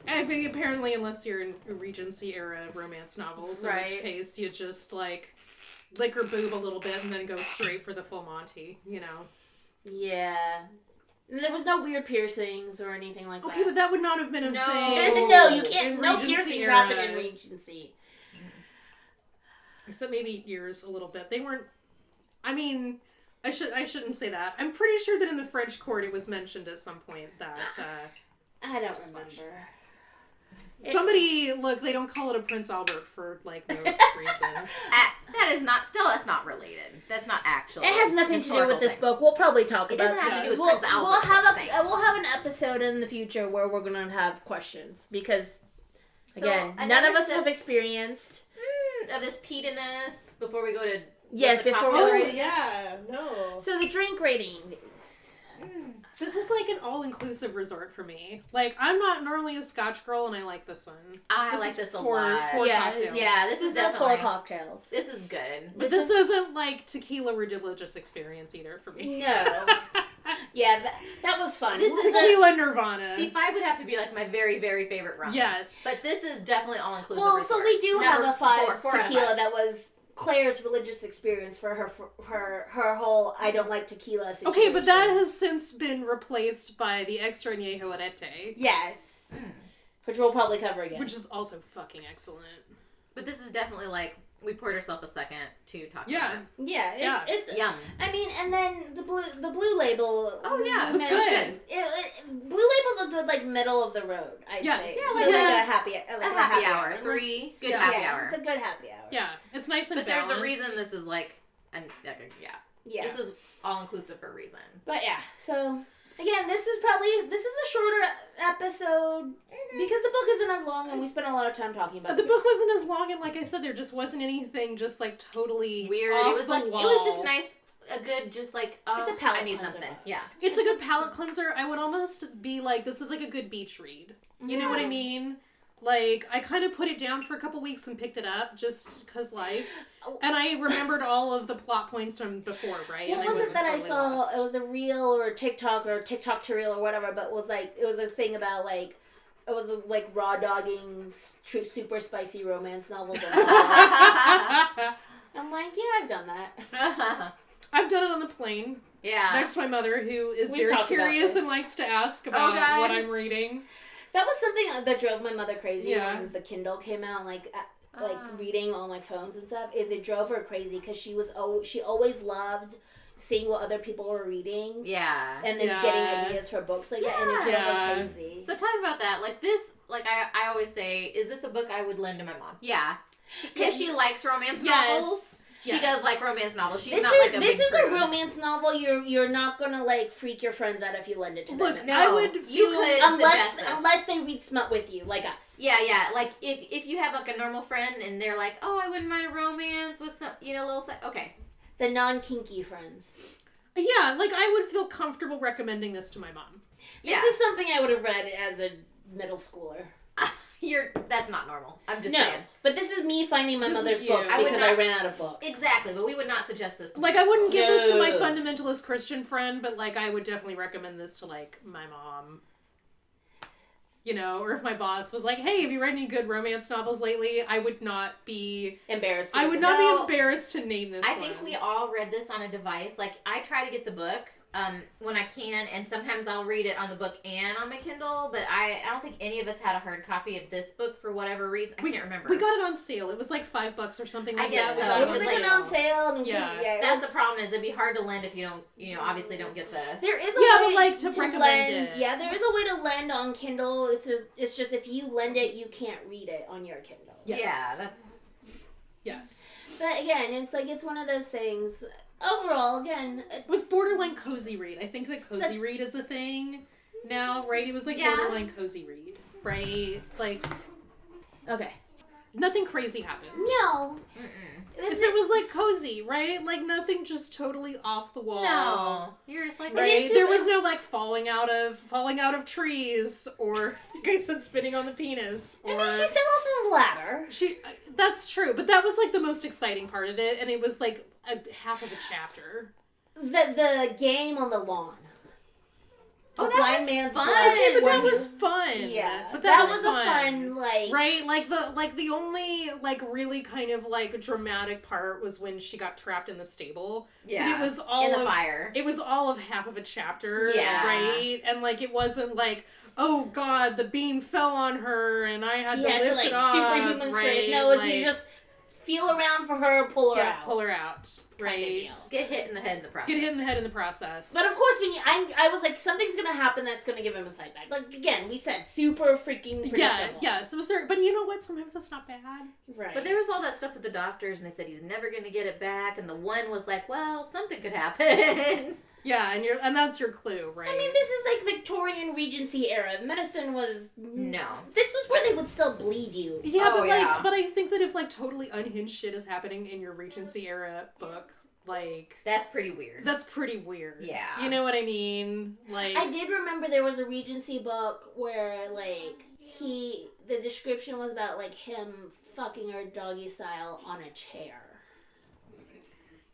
Speaker 1: I think apparently, unless you're in a Regency era romance novels, in which case you just like lick her boob a little bit and then go straight for the full Monty.
Speaker 2: Yeah. There was no weird piercings or anything like that.
Speaker 1: Okay, but that would not have been a thing.
Speaker 2: No, you can't. No piercings happen in Regency.
Speaker 1: Except maybe ears a little bit. They weren't. I mean, I shouldn't say that. I'm pretty sure that in the French court it was mentioned at some point that.
Speaker 2: I don't remember.
Speaker 1: Somebody look. They don't call it a Prince Albert for like no reason.
Speaker 3: That's not related. That's not actually.
Speaker 2: It has nothing to do with this book. We'll probably talk about it.
Speaker 3: It doesn't have to do with Prince Albert.
Speaker 2: We'll have an episode in the future where we're going to have questions because, again, none of us have experienced
Speaker 3: of this peatiness before we go to
Speaker 2: before
Speaker 1: no.
Speaker 2: So the drink ratings.
Speaker 1: This is like an all-inclusive resort for me. Like, I'm not normally a Scotch girl, and I like this one.
Speaker 3: I like this a lot.
Speaker 1: Four cocktails.
Speaker 3: Yeah, this is definitely
Speaker 2: 4 cocktails.
Speaker 3: This is good.
Speaker 1: But this isn't like tequila religious experience either for me.
Speaker 2: No. Yeah, that was fun.
Speaker 1: This is tequila nirvana.
Speaker 3: See, 5 would have to be like my very, very favorite rum.
Speaker 1: Yes.
Speaker 3: But this is definitely all-inclusive
Speaker 2: Well,
Speaker 3: resort.
Speaker 2: so we do have a 5
Speaker 3: 4
Speaker 2: tequila that was Claire's religious experience for her whole I don't like tequila situation.
Speaker 1: Okay, but that has since been replaced by the Extrañejo Arete.
Speaker 2: Yes. Which we'll probably cover again.
Speaker 1: Which is also fucking excellent.
Speaker 3: But this is definitely like, we poured ourselves a second to talk about it.
Speaker 2: Yeah, it's
Speaker 3: yum.
Speaker 2: I mean, and then the blue label.
Speaker 3: Oh yeah,
Speaker 1: it was good.
Speaker 2: Blue label's a good like middle of the road. I'd say.
Speaker 3: Yeah,
Speaker 2: like a happy
Speaker 3: hour. 3 good happy hour.
Speaker 2: It's a good happy hour.
Speaker 1: Yeah, it's nice and
Speaker 3: but
Speaker 1: balanced.
Speaker 3: There's a reason this is like,
Speaker 2: Yeah.
Speaker 3: This is all inclusive for a reason.
Speaker 2: But yeah, so again, this is a shorter episode because the book isn't as long and we spent a lot of time talking about
Speaker 1: The book wasn't as long, and like I said, there just wasn't anything just like totally
Speaker 3: weird.
Speaker 1: off
Speaker 3: It was
Speaker 1: the
Speaker 3: like
Speaker 1: wall.
Speaker 3: it was just nice, a good just like
Speaker 2: It's a palate
Speaker 3: I need
Speaker 2: cleanser
Speaker 3: something.
Speaker 2: book.
Speaker 3: Yeah.
Speaker 1: It's a good palate cleanser. I would almost be like, this is like a good beach read. You know what I mean? Like, I kind of put it down for a couple weeks and picked it up just because life. And I remembered all of the plot points from before, right?
Speaker 2: What
Speaker 1: and
Speaker 2: was it that
Speaker 1: totally
Speaker 2: I saw?
Speaker 1: lost.
Speaker 2: It was a reel or a TikTok to reel or whatever, but it was a thing about like, it was like raw dogging super spicy romance novels. I'm like, yeah, I've done that.
Speaker 1: I've done it on the plane.
Speaker 3: Yeah.
Speaker 1: Next to my mother, who is
Speaker 2: We've
Speaker 1: very
Speaker 2: talked about
Speaker 1: curious
Speaker 2: this.
Speaker 1: and likes to ask about
Speaker 3: God.
Speaker 1: what I'm reading.
Speaker 2: That was something that drove my mother crazy
Speaker 1: Yeah.
Speaker 2: when the Kindle came out, like reading on like phones and stuff. Is it drove her crazy because she always loved seeing what other people were reading.
Speaker 3: Yeah.
Speaker 2: And then getting ideas for books like that, and it drove her crazy.
Speaker 3: So talking about that, like this, like I always say, is this a book I would lend to my mom? Yeah. Because she likes romance novels. She does like romance novels. She's not like a big
Speaker 2: This is
Speaker 3: prude.
Speaker 2: a romance novel. You're not gonna like freak your friends out if you lend it to them.
Speaker 1: Look,
Speaker 3: No,
Speaker 1: I would
Speaker 3: you
Speaker 1: feel...
Speaker 3: could suggest this.
Speaker 2: Unless they read smut with you, like us.
Speaker 3: Yeah. Like if you have like a normal friend and they're like, oh, I wouldn't mind a romance with some, little okay.
Speaker 2: The non-kinky friends.
Speaker 1: Yeah, like I would feel comfortable recommending this to my mom.
Speaker 2: This is something I would have read as a middle schooler.
Speaker 3: That's not normal. I'm just
Speaker 2: No,
Speaker 3: saying.
Speaker 2: but this is me finding my
Speaker 1: This
Speaker 2: mother's
Speaker 1: is you.
Speaker 2: books
Speaker 3: I would
Speaker 2: because
Speaker 3: not-
Speaker 2: I ran out of books.
Speaker 3: Exactly, but we would not suggest this to
Speaker 1: Like, I wouldn't give this to my
Speaker 2: No.
Speaker 1: fundamentalist Christian friend, but, like, I would definitely recommend this to, like, my mom. Or if my boss was like, hey, have you read any good romance novels lately? I would not be...
Speaker 2: Embarrassed.
Speaker 1: I would not be embarrassed to name this
Speaker 3: I
Speaker 1: one.
Speaker 3: think we all read this on a device. Like, I try to get the book when I can, and sometimes I'll read it on the book and on my Kindle, but I don't think any of us had a hard copy of this book for whatever reason. I can't remember.
Speaker 1: We got it on sale. It was like $5 or something like
Speaker 3: guess
Speaker 1: that. We
Speaker 3: so.
Speaker 1: got
Speaker 2: It
Speaker 1: it
Speaker 2: was
Speaker 3: was
Speaker 2: like on sale. And
Speaker 1: Yeah.
Speaker 3: That's the problem, is it'd be hard to lend if you don't, obviously don't get the...
Speaker 2: There is a
Speaker 1: Yeah,
Speaker 2: way
Speaker 1: but, like, to recommend
Speaker 2: lend,
Speaker 1: it.
Speaker 2: Yeah, there is a way to lend on Kindle. It's just if you lend it, you can't read it on your Kindle.
Speaker 1: Yes.
Speaker 3: Yeah, that's...
Speaker 1: Yes.
Speaker 2: But again, it's one of those things. Overall, again,
Speaker 1: It was borderline cozy read. I think that cozy read is a thing now, right? It was like borderline cozy read, right? Like,
Speaker 2: okay.
Speaker 1: nothing crazy happened.
Speaker 2: No.
Speaker 1: Because it was like cozy, right? Like nothing just totally off the wall.
Speaker 3: No. You're just like...
Speaker 1: Right? There was no like falling out of trees, or like I said, spitting on the penis. Or
Speaker 2: I mean, she fell off of a ladder.
Speaker 1: That's true, but that was like the most exciting part of it, and it was like half of a chapter.
Speaker 2: The game on the lawn.
Speaker 3: Oh,
Speaker 2: The
Speaker 3: that
Speaker 2: blind
Speaker 3: was
Speaker 2: man's
Speaker 3: fun.
Speaker 2: blood.
Speaker 1: Okay, but that was fun.
Speaker 2: Yeah,
Speaker 1: but
Speaker 2: that
Speaker 1: was
Speaker 2: was a fun like.
Speaker 1: Right, like the only like really kind of like dramatic part was when she got trapped in the stable.
Speaker 3: Yeah.
Speaker 1: But it was all
Speaker 3: in the
Speaker 1: of,
Speaker 3: fire.
Speaker 1: It was all of half of a chapter.
Speaker 2: Yeah.
Speaker 1: Right, and like it wasn't like, oh God, the beam fell on her and I had to lift it off.
Speaker 2: Superhuman
Speaker 1: right?
Speaker 2: strength. No, it's you just feel around for her, pull her out.
Speaker 1: Pull her out. Right.
Speaker 3: Get hit in the head in the process.
Speaker 1: Get hit in the head in the process.
Speaker 2: But of course, when I was like, something's gonna happen that's gonna give him a sight back. Like again, we said super freaking predictable.
Speaker 1: Yeah. So but you know what? Sometimes that's not bad.
Speaker 2: Right.
Speaker 3: But there was all that stuff with the doctors, and they said he's never going to get it back, and the one was like, well, something could happen.
Speaker 1: Yeah, and that's your clue, right?
Speaker 2: I mean, this is like Victorian Regency era. Medicine was
Speaker 3: No.
Speaker 2: This was where they would still bleed you.
Speaker 1: Yeah,
Speaker 3: Oh, yeah.
Speaker 1: but I think that if like totally unhinged shit is happening in your Regency era book, like
Speaker 3: That's pretty weird.
Speaker 1: that's pretty weird.
Speaker 3: Yeah.
Speaker 1: You know what I mean? Like
Speaker 2: I did remember there was a Regency book where like the description was about like him fucking her doggy style on a chair.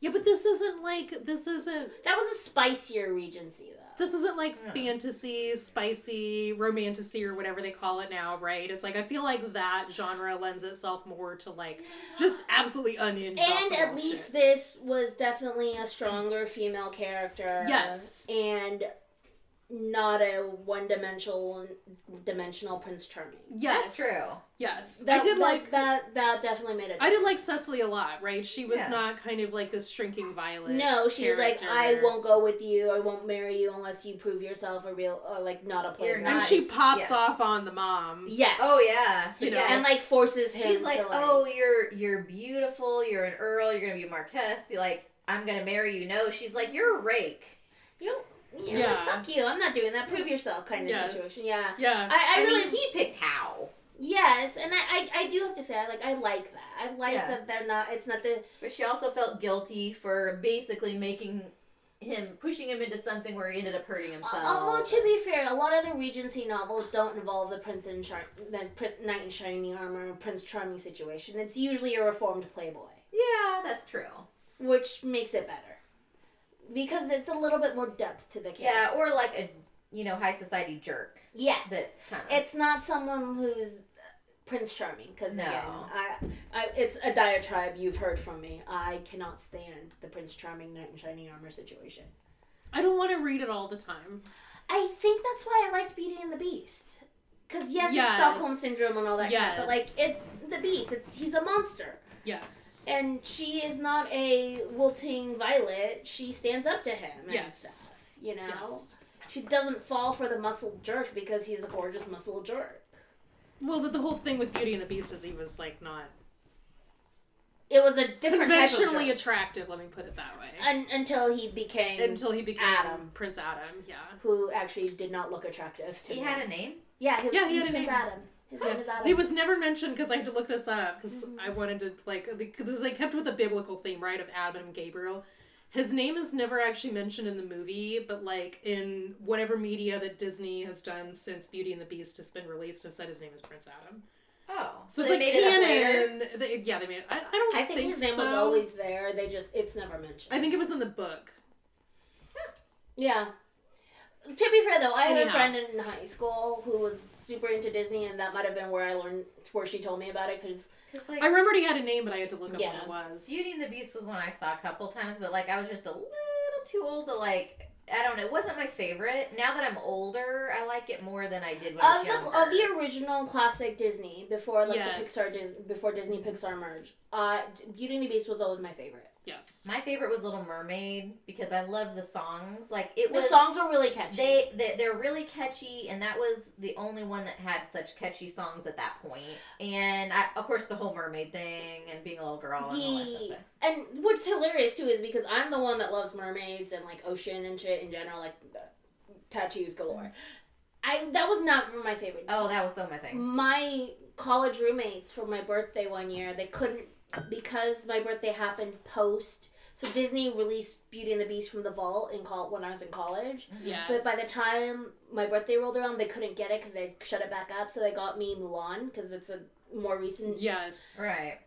Speaker 1: yeah, but this isn't
Speaker 2: That was a spicier Regency though.
Speaker 1: this isn't like fantasy, spicy, romantasy, or whatever they call it now, right? It's like I feel like that genre lends itself more to like just absolutely unhinged.
Speaker 2: And at
Speaker 1: off-the-wall
Speaker 2: least
Speaker 1: shit.
Speaker 2: this was definitely a stronger female character.
Speaker 1: Yes.
Speaker 2: And not a one-dimensional Prince Charming.
Speaker 1: Yes,
Speaker 3: That's true.
Speaker 1: Yes,
Speaker 2: That definitely made it.
Speaker 1: I did like Cecily a lot, right? She was
Speaker 3: Yeah.
Speaker 1: not kind of like this shrinking violet.
Speaker 2: No, she was like,
Speaker 1: character.
Speaker 2: I won't go with you. I won't marry you unless you prove yourself a real, or like not a player.
Speaker 3: You're not-
Speaker 1: And she pops
Speaker 3: Yeah.
Speaker 1: off on the mom.
Speaker 2: Yeah.
Speaker 3: Oh, yeah.
Speaker 1: You know.
Speaker 3: Yeah.
Speaker 2: And like forces him.
Speaker 3: She's like,
Speaker 2: to,
Speaker 3: oh, you're beautiful. You're an earl. You're going to be a marquess. You're like,
Speaker 4: I'm going to marry you. No, she's like, you're a rake.
Speaker 2: Like, fuck you. I'm not doing that. Prove yourself kind of situation. Yeah.
Speaker 1: Yeah.
Speaker 4: I mean, he picked Hal.
Speaker 2: Yes, and I do have to say, I like that. I like that they're not, it's not the...
Speaker 4: But she also felt guilty for basically pushing him into something where he ended up hurting himself.
Speaker 2: Although, to be fair, a lot of the Regency novels don't involve the knight in shining armor, Prince Charming situation. It's usually a reformed playboy.
Speaker 4: Yeah, that's true.
Speaker 2: Which makes it better. Because it's a little bit more depth to the character.
Speaker 4: Yeah, or like a, high society jerk.
Speaker 2: Yeah.
Speaker 4: That's kind of...
Speaker 2: It's not someone who's Prince Charming, because
Speaker 4: no.
Speaker 2: Again, it's a diatribe you've heard from me. I cannot stand the Prince Charming knight in shining armor situation.
Speaker 1: I don't want to read it all the time.
Speaker 2: I think that's why I liked Beauty and the Beast. Because it's Stockholm Syndrome and all that crap, but it's the Beast. He's a monster.
Speaker 1: Yes.
Speaker 2: And she is not a wilting violet. She stands up to him and stuff, Yes. She doesn't fall for the muscle jerk because he's a gorgeous muscle jerk.
Speaker 1: Well, but the whole thing with Beauty and the Beast is he was, not...
Speaker 2: It was a different
Speaker 1: conventionally attractive, let me put it that way.
Speaker 2: Until he became
Speaker 1: Adam. Prince Adam, yeah.
Speaker 2: Who actually did not look attractive to me.
Speaker 4: He had a name?
Speaker 2: Yeah, he had
Speaker 1: a name.
Speaker 2: Adam. His name is Adam.
Speaker 1: It was never mentioned because I had to look this up because I wanted to, because they kept with a biblical theme, right, of Adam and Gabriel. His name is never actually mentioned in the movie, but, in whatever media that Disney has done since Beauty and the Beast has been released, have said his name is Prince Adam.
Speaker 4: Oh.
Speaker 1: So it's
Speaker 4: they made
Speaker 1: canon.
Speaker 4: It up later?
Speaker 1: They made it. I
Speaker 2: think his name was always there. It's never mentioned.
Speaker 1: I think it was in the book.
Speaker 2: Yeah. To be fair, though, I had a friend in high school who was super into Disney, and that might have been where she told me about it, because...
Speaker 1: I remembered he had a name, but I had to look up what it was.
Speaker 4: Beauty and the Beast was one I saw a couple times, but, I was just a little too old to, I don't know, it wasn't my favorite. Now that I'm older, I like it more than I did when I was younger.
Speaker 2: Of the original classic Disney, before, before Disney Pixar merged, Beauty and the Beast was always my favorite.
Speaker 1: Yes.
Speaker 4: My favorite was Little Mermaid because I love the songs.
Speaker 2: The songs were really catchy.
Speaker 4: They're really catchy, and that was the only one that had such catchy songs at that point. And of course the whole mermaid thing and being a little girl and all that stuff.
Speaker 2: And what's hilarious too is because I'm the one that loves mermaids and ocean and shit in general, tattoos galore. That was not my favorite.
Speaker 4: Oh, that was so my thing.
Speaker 2: My college roommates for my birthday one year, they couldn't. Because my birthday happened post, so Disney released Beauty and the Beast from the vault when I was in college.
Speaker 1: Yes.
Speaker 2: But by the time my birthday rolled around, they couldn't get it because they shut it back up. So they got me Mulan because it's a more recent.
Speaker 1: Yes.
Speaker 4: Right.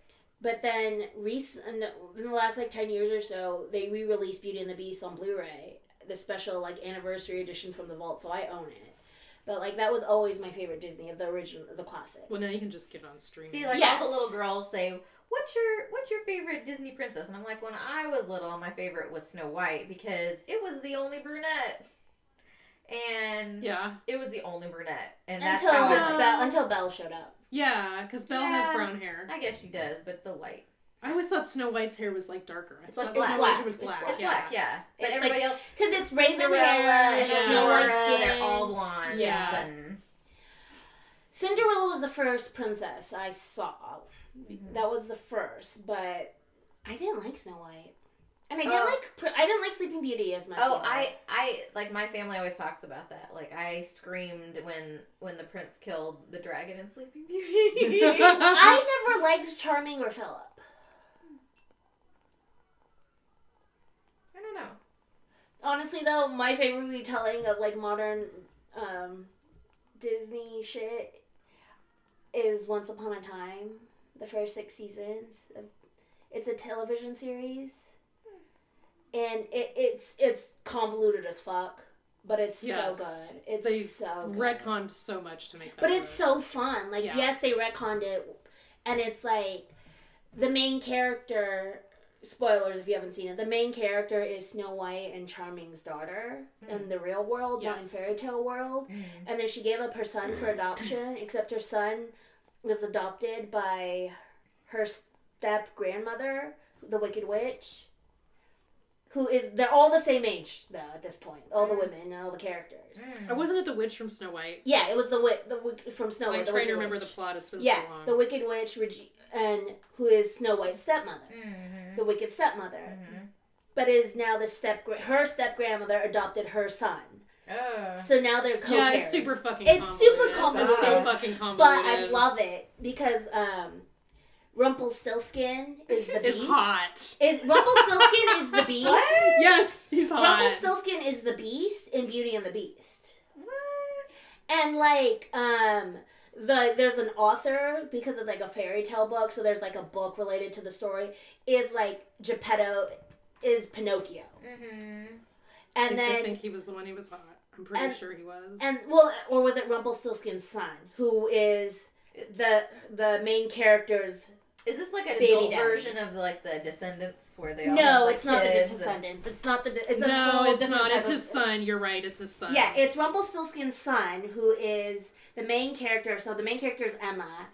Speaker 2: But then in the last 10 years or so, they re-released Beauty and the Beast on Blu-ray, the special anniversary edition from the vault. So I own it. But that was always my favorite Disney of the original, the classics.
Speaker 1: Well, now you can just get it on streaming.
Speaker 4: See, all the little girls say, What's your favorite Disney princess? And I'm like, when I was little, my favorite was Snow White because it was the only brunette. And it was the only brunette. And that's
Speaker 2: until Belle showed up.
Speaker 1: Yeah, because Belle has brown hair.
Speaker 4: I guess she does, but it's so light.
Speaker 1: I always thought Snow White's hair was darker.
Speaker 4: It's black.
Speaker 1: Snow White was black.
Speaker 4: It's black, yeah. But
Speaker 2: it's
Speaker 4: everybody else,
Speaker 2: because it's raven hair and Snow White skin.
Speaker 4: They're all blonde.
Speaker 1: Yeah.
Speaker 2: Cinderella was the first princess I saw. Mm-hmm. That was the first, but I didn't like Snow White, and I didn't like Sleeping Beauty as much.
Speaker 4: Oh, either. I my family always talks about that. I screamed when the prince killed the dragon in Sleeping Beauty.
Speaker 2: I never liked Charming or Philip.
Speaker 4: I don't know.
Speaker 2: Honestly, though, my favorite retelling of modern Disney shit is Once Upon a Time. The first 6 seasons. It's a television series. And it's convoluted as fuck. But it's so good. It's so good.
Speaker 1: They retconned so much to make that
Speaker 2: But it's so fun. Yes, they retconned it. And it's the main character... Spoilers if you haven't seen it. The main character is Snow White and Charming's daughter in the real world, not in fairy tale world. Mm. And then she gave up her son for adoption, except her son was adopted by her step-grandmother, the Wicked Witch, they're all the same age, though, at this point. All the women and all the characters.
Speaker 1: Mm. Wasn't it the witch from Snow White?
Speaker 2: Yeah, it was the from Snow White.
Speaker 1: I'm trying to remember the plot, it's been so long.
Speaker 2: The Wicked Witch, and who is Snow White's stepmother. Mm-hmm. The Wicked Stepmother. Mm-hmm. but is now her step-grandmother adopted her son. So now they're co-parents.
Speaker 1: Yeah, it's super fucking
Speaker 2: convoluted.
Speaker 1: It's
Speaker 2: super convoluted.
Speaker 1: It's so fucking convoluted.
Speaker 2: But I love it because Rumpelstiltskin is the beast.
Speaker 1: Is hot.
Speaker 2: Rumpelstiltskin is the beast.
Speaker 4: What?
Speaker 1: Yes, he's hot.
Speaker 2: Rumpelstiltskin is the beast in Beauty and the Beast. What? And like, there's an author, because it's like a fairy tale book, so there's like a book related to the story, is like Geppetto is Pinocchio. Mm-hmm. And then
Speaker 1: I think he was the one who was hot. I'm pretty sure he was.
Speaker 2: And or was it Rumpelstiltskin's son, who is the main character's?
Speaker 4: Is this like an adult version of like the Descendants, where they all
Speaker 2: no,
Speaker 4: have, like,
Speaker 2: it's not the
Speaker 4: kids
Speaker 2: Descendants. It's not the. It's
Speaker 1: no,
Speaker 2: a whole
Speaker 1: it's not. It's
Speaker 2: of,
Speaker 1: his son. You're right. It's his son.
Speaker 2: Yeah, it's Rumpelstiltskin's son, who is the main character. So the main character is Emma,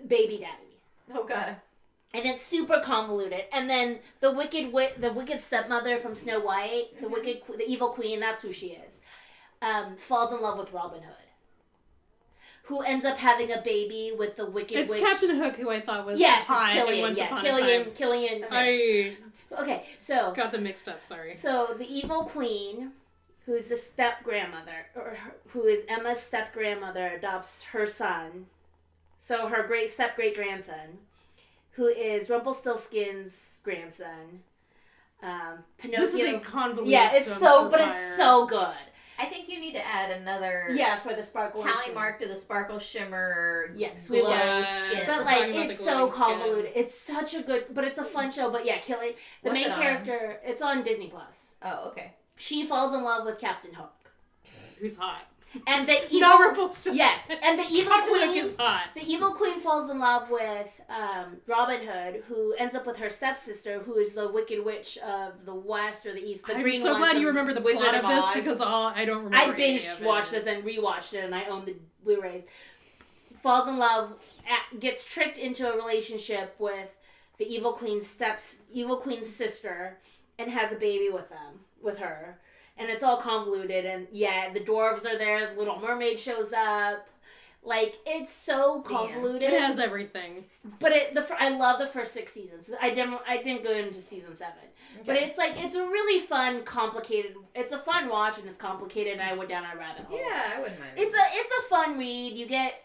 Speaker 2: baby daddy.
Speaker 4: Oh god.
Speaker 2: And it's super convoluted. And then the wicked stepmother from Snow White, the evil queen, that's who she is, falls in love with Robin Hood, who ends up having a baby with the wicked witch.
Speaker 1: It's Captain Hook, who I thought was hot.
Speaker 2: Killian. Okay, so
Speaker 1: got them mixed up. Sorry.
Speaker 2: So the evil queen, who's the who is Emma's step grandmother, adopts her son. So her step great grandson, who is Rumpelstiltskin's grandson. Pinocchio.
Speaker 1: This is a convoluted.
Speaker 2: Yeah, it's so good.
Speaker 4: I think you need to add another.
Speaker 2: Yeah, for the sparkle
Speaker 4: tally mark to the sparkle shimmer.
Speaker 2: Yes, we will.
Speaker 4: Skin.
Speaker 2: But like, it's so convoluted. Skin. It's such a good, but it's a fun show. But yeah, the main character. It's on Disney Plus.
Speaker 4: Oh, okay.
Speaker 2: She falls in love with Captain Hook,
Speaker 1: who's hot.
Speaker 2: And the evil,
Speaker 1: yes,
Speaker 2: and the evil
Speaker 1: Captain
Speaker 2: queen
Speaker 1: Hook is hot.
Speaker 2: The evil queen falls in love with Robin Hood, who ends up with her stepsister, who is the Wicked Witch of the West or the East. The
Speaker 1: I'm
Speaker 2: green
Speaker 1: so
Speaker 2: one
Speaker 1: glad you remember the plot of this, because I don't remember.
Speaker 2: I binged watched this and rewatched it, and I own the Blu-rays. Falls in love, gets tricked into a relationship with the evil queen's sister, and has a baby with her. And it's all convoluted, and yeah, the dwarves are there, the Little Mermaid shows up. Like, it's so convoluted.
Speaker 1: It has everything.
Speaker 2: But I love the first 6 seasons. I didn't go into season 7. Okay. But it's a really fun, complicated, it's a fun watch, and it's complicated, and I went down a rabbit hole.
Speaker 4: Yeah, I wouldn't mind.
Speaker 2: It's a fun read. You get,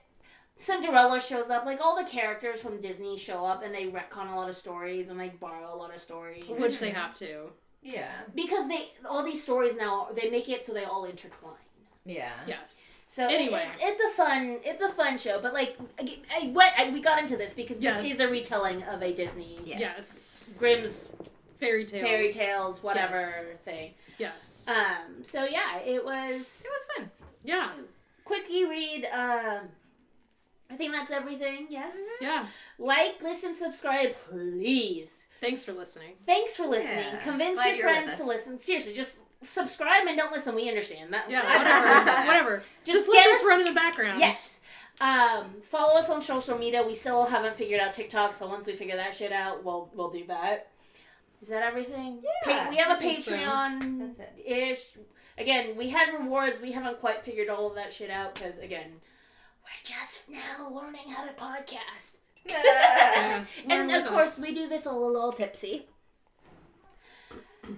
Speaker 2: Cinderella shows up, like all the characters from Disney show up, and they retcon a lot of stories, and they borrow a lot of stories.
Speaker 1: Which they have to.
Speaker 2: Yeah. Because all these stories now, they make it so they all intertwine.
Speaker 4: Yeah.
Speaker 1: Yes.
Speaker 2: So anyway, it's a fun show, but like we got into this because this is a retelling of a Disney.
Speaker 1: Yes.
Speaker 2: Grimm's
Speaker 1: fairy tales,
Speaker 2: whatever thing.
Speaker 1: Yes.
Speaker 2: So yeah, it was
Speaker 4: fun.
Speaker 2: Yeah. Quick read. I think that's everything. Yes.
Speaker 1: Yeah.
Speaker 2: Like, listen, subscribe, please.
Speaker 1: Thanks for listening.
Speaker 2: Yeah. Convince your friends to listen. Seriously, just subscribe and don't listen. We understand that.
Speaker 1: Yeah, whatever. Just let this run in the background.
Speaker 2: Yes. Follow us on social media. We still haven't figured out TikTok, so once we figure that shit out, we'll do that. Is that everything?
Speaker 4: Yeah.
Speaker 2: We have a Patreon.
Speaker 4: So. That's it.
Speaker 2: Ish. Again, we had rewards. We haven't quite figured all of that shit out because, again, we're just now learning how to podcast.
Speaker 1: Yeah.
Speaker 2: And of course, we do this a little tipsy.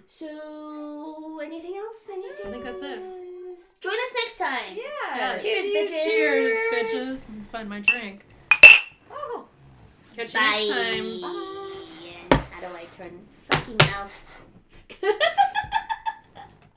Speaker 2: So, anything else?
Speaker 1: I think that's it.
Speaker 2: Join us next time.
Speaker 4: Yeah.
Speaker 2: Cheers, bitches.
Speaker 1: Cheers, bitches. Find my drink.
Speaker 4: Oh.
Speaker 1: Catch you next time.
Speaker 2: Bye. And how do I turn fucking mouse?